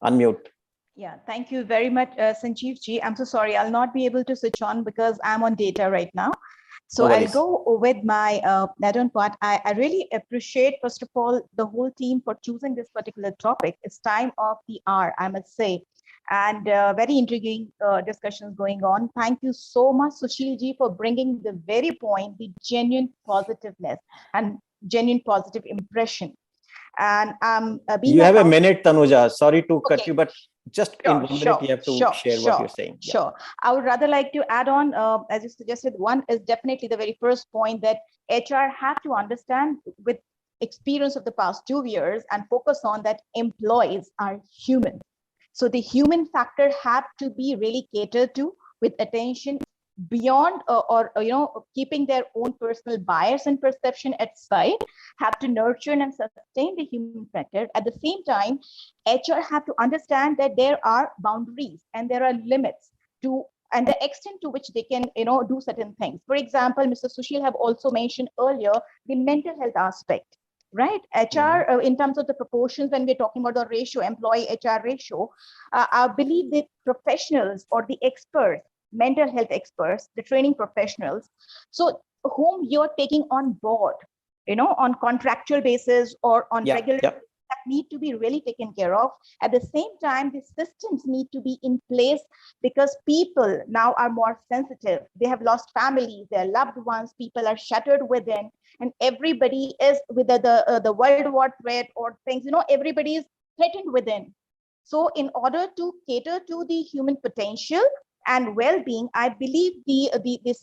Unmute. Yeah, thank you very much, Sanjeev ji. I'm so sorry, I'll not be able to switch on because I'm on data right now. So I'll go with my add-on part. I really appreciate, first of all, the whole team for choosing this particular topic. It's time of the hour, I must say. And very intriguing discussions going on. Thank you so much, Sushil ji, for bringing the very point, the genuine positiveness and genuine positive impression. And you have a minute, Tanuja. Sorry to cut you, but just in 1 minute, you have to share what you're saying. Sure. I would rather like to add on, as you suggested, one is definitely the very first point that HR have to understand with experience of the past 2 years and focus on that employees are human. So the human factor have to be really catered to with attention beyond or keeping their own personal bias and perception at side, have to nurture and sustain the human factor. At the same time, HR have to understand that there are boundaries and there are limits to and the extent to which they can do certain things. For example, Mr. Sushil have also mentioned earlier the mental health aspect. Right, HR in terms of the proportions when we're talking about the ratio, employee HR ratio, I believe the professionals or the experts, mental health experts, the training professionals, so whom you're taking on board, on contractual basis or on regular that need to be really taken care of. At the same time, the systems need to be in place because people now are more sensitive. They have lost families, their loved ones, people are shattered within, and everybody is with the World War threat or things, everybody is threatened within. So in order to cater to the human potential and well-being, I believe the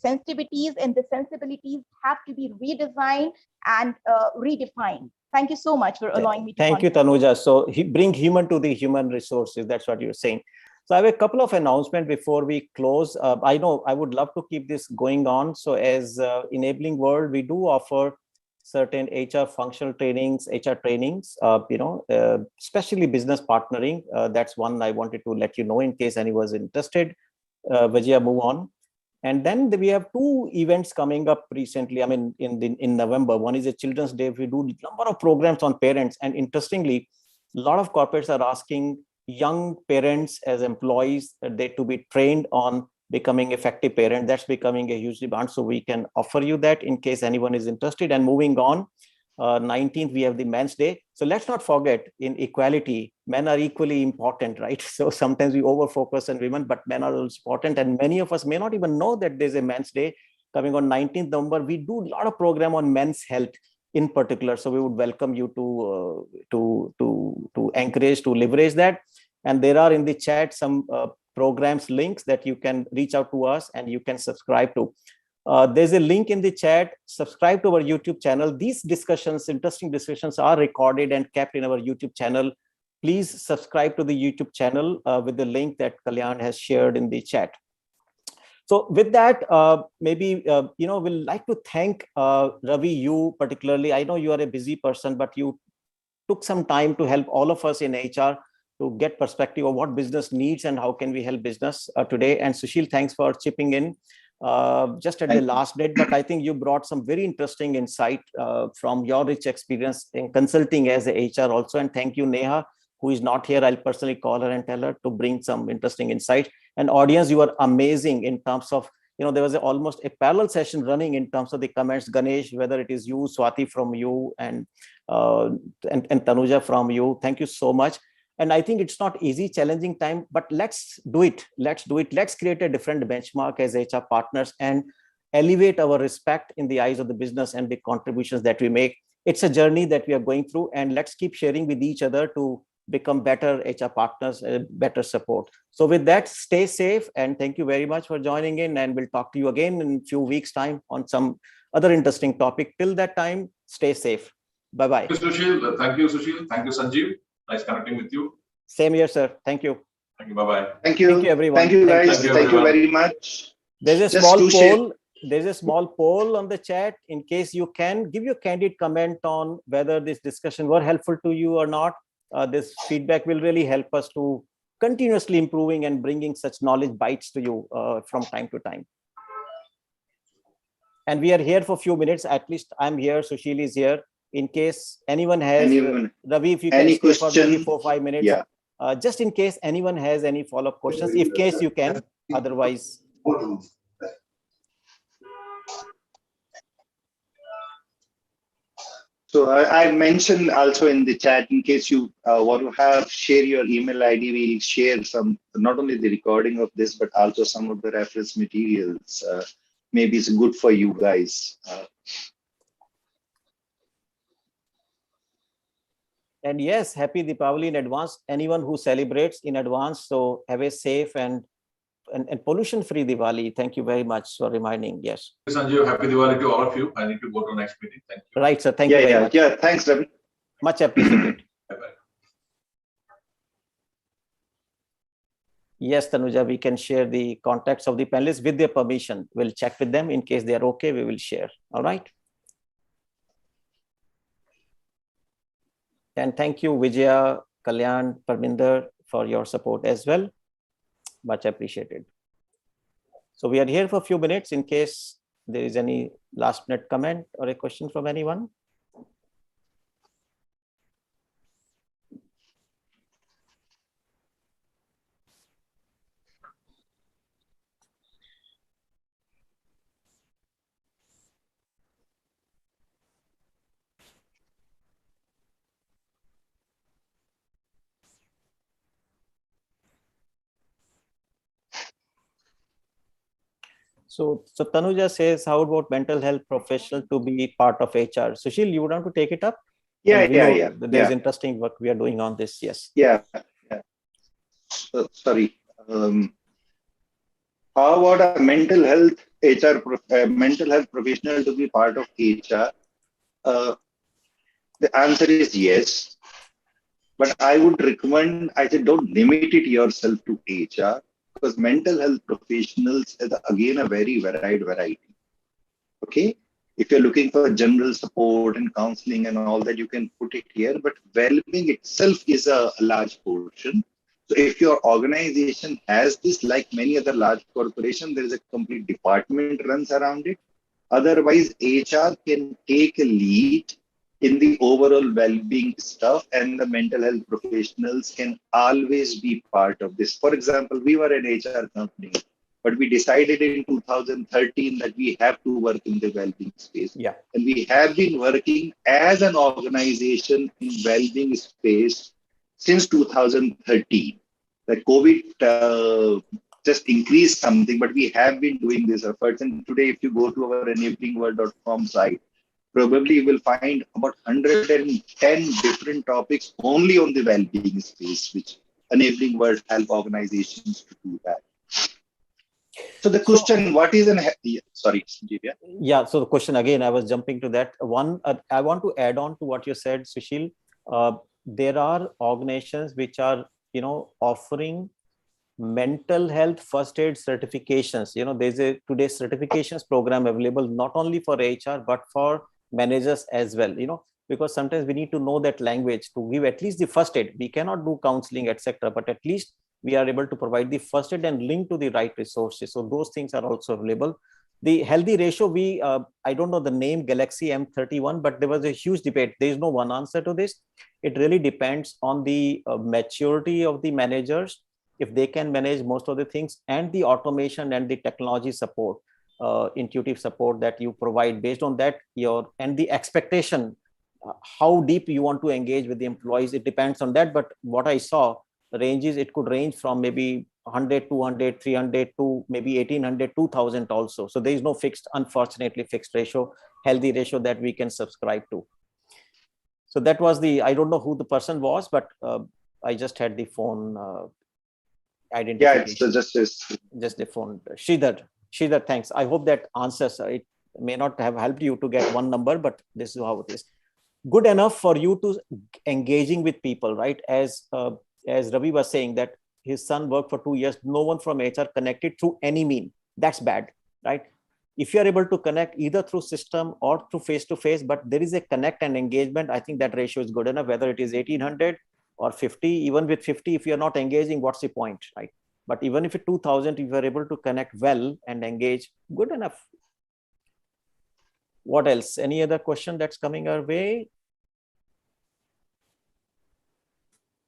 sensitivities and the sensibilities have to be redesigned and redefined. Thank you so much for allowing me to. Thank you, Tanuja. So bring human to the human resources. That's what you're saying. So I have a couple of announcements before we close. I know I would love to keep this going on. So as Enabling World, we do offer certain HR functional trainings, HR trainings, especially business partnering. That's one I wanted to let you know in case anyone was interested. Vijaya, move on. And then we have two events coming up recently. I mean, in November, one is a Children's Day. We do a number of programs on parents. And interestingly, a lot of corporates are asking young parents as employees they to be trained on becoming effective parent. That's becoming a huge demand. So we can offer you that in case anyone is interested. And moving on, 19th, we have the Men's Day. So let's not forget, in equality, men are equally important, right? So sometimes we over-focus on women, but men are also important. And many of us may not even know that there's a Men's Day coming on 19th November. We do a lot of program on men's health in particular. So we would welcome you to encourage, to leverage that. And there are in the chat some programs links that you can reach out to us and you can subscribe to. There's a link in the chat. Subscribe to our YouTube channel. These discussions, interesting discussions, are recorded and kept in our YouTube channel. Please subscribe to the YouTube channel with the link that Kalyan has shared in the chat. So with that, maybe, we'll like to thank Ravi, you particularly. I know you are a busy person, but you took some time to help all of us in HR to get perspective of what business needs and how can we help business today. And Sushil, thanks for chipping in just at the last minute, but I think you brought some very interesting insight from your rich experience in consulting as a HR also. And thank you, Neha, who is not here. I'll personally call her and tell her to bring some interesting insight. And audience, you are amazing in terms of, there was almost a parallel session running in terms of the comments. Ganesh, whether it is you, Swati from you, and Tanuja from you, thank you so much. And I think it's not easy, challenging time, but let's do it. Let's do it. Let's create a different benchmark as HR partners and elevate our respect in the eyes of the business and the contributions that we make. It's a journey that we are going through, and let's keep sharing with each other to become better HR partners, better support. So with that, stay safe, and thank you very much for joining in, and we'll talk to you again in a few weeks' time on some other interesting topic. Till that time, stay safe. Bye-bye. Thank you, Sushil. Thank you, Sushil. Thank you, Sanjeev. Nice connecting with you. Same here, sir. Thank you. Thank you. Bye-bye. Thank you. Thank you, everyone. Thank you, guys. Thank you, Very much. There's a Just small to share- poll. There's a small poll on the chat. In case you can give your candid comment on whether this discussion were helpful to you or not. This feedback will really help us to continuously improving and bringing such knowledge bites to you from time to time. And we are here for a few minutes. At least I'm here. Sushil is here. In case anyone has, Ravi, if you can stay for maybe 4-5 minutes. Yeah. Just in case anyone has any follow-up questions, if case you can, otherwise. So I mentioned also in the chat, in case you want to share your email ID, we'll share some, not only the recording of this, but also some of the reference materials. Maybe it's good for you guys. And yes, happy Deepavali in advance. Anyone who celebrates in advance, so have a safe and pollution-free Diwali. Thank you very much for reminding. Yes. Sanjeev, happy Diwali to all of you. I need to go to next meeting. Thank you. Right, sir. Thank you very much. Yeah, thanks, Ravi. Much appreciated. Bye-bye. Yes, Tanuja, we can share the contacts of the panelists with their permission. We'll check with them. In case they are okay, we will share. All right. And thank you, Vijaya, Kalyan, Parminder, for your support as well. Much appreciated. So we are here for a few minutes in case there is any last minute comment or a question from anyone. So Tanuja says, how about mental health professional to be part of HR? Sushil, you would want to take it up? Yeah. There's interesting work we are doing on this. Yes. Yeah. Sorry. How about a mental health mental health professional to be part of HR? The answer is yes. But I would recommend, I said, don't limit it yourself to HR, because mental health professionals is again a very varied variety. Okay. If you're looking for general support and counseling and all that, you can put it here, but well-being itself is a large portion. So if your organization has this, like many other large corporations, there is a complete department runs around it. Otherwise, HR can take a lead in the overall well-being stuff, and the mental health professionals can always be part of this. For example, we were an HR company, but we decided in 2013 that we have to work in the well-being space. Yeah. And we have been working as an organization in well-being space since 2013. The COVID just increased something, but we have been doing these efforts. And today, if you go to our enablingworld.com site, probably you will find about 110 different topics only on the well-being space, which Enabling World help organizations to do that. So the question, what is an, sorry, Sanjeev, yeah? Yeah, so the question again, I was jumping to that. One, I want to add on to what you said, Sushil. There are organizations which are, offering mental health first aid certifications. There's a today's certifications program available not only for HR but for managers as well. Because sometimes we need to know that language to give at least the first aid. We cannot do counseling, etc., but at least we are able to provide the first aid and link to the right resources. So those things are also available. The healthy ratio, I don't know the name Galaxy M31, but there was a huge debate. There is no one answer to this. It really depends on the maturity of the managers, if they can manage most of the things, and the automation and the technology support, intuitive support that you provide. Based on that, and the expectation, how deep you want to engage with the employees, it depends on that. But what I saw, it could range from maybe 100, 200, 300 to maybe 1800, 2000 also. So there is no unfortunately fixed ratio, healthy ratio that we can subscribe to. So that was I don't know who the person was, but I just had the phone identification. Yeah, it's just the phone. Sridhar, thanks. I hope that answers. It may not have helped you to get one number, but this is how it is. Good enough for you to engaging with people, right? As Ravi was saying, that his son worked for 2 years, no one from HR connected through any mean. That's bad, right? If you are able to connect either through system or through face-to-face, but there is a connect and engagement, I think that ratio is good enough, whether it is 1800 or 50. Even with 50, if you're not engaging, what's the point, right? But even if it's 2000, if you're able to connect well and engage, good enough. What else? Any other question that's coming our way?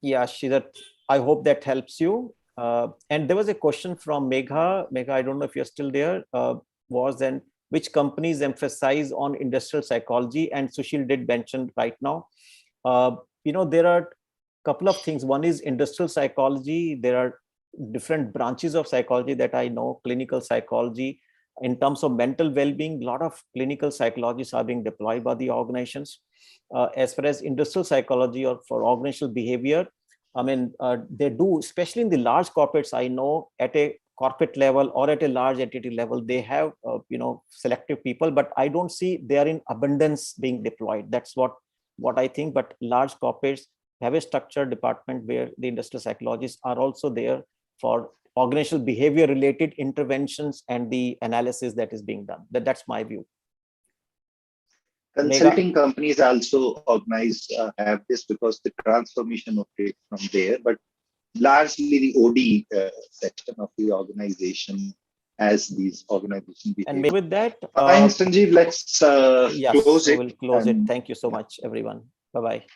Yeah, Sridhar, I hope that helps you. And there was a question from Megha. Megha, I don't know if you're still there. Was then which companies emphasize on industrial psychology? And Sushil did mention right now. There are a couple of things. One is industrial psychology. There are different branches of psychology that I know. Clinical psychology. In terms of mental well-being, a lot of clinical psychologists are being deployed by the organizations. As far as industrial psychology or for organizational behavior, I mean, they do, especially in the large corporates, I know at a corporate level or at a large entity level, they have, selective people, but I don't see they are in abundance being deployed. That's what I think. But large corporates have a structured department where the industrial psychologists are also there for organizational behavior related interventions and the analysis that is being done. That's my view. Consulting companies also organize, have this because the transformation of it from there, but largely the OD section of the organization as these organizations behave. And with that, fine, Sanjeev, let's yes, close it. We'll close it. Thank you so much, everyone. Bye-bye.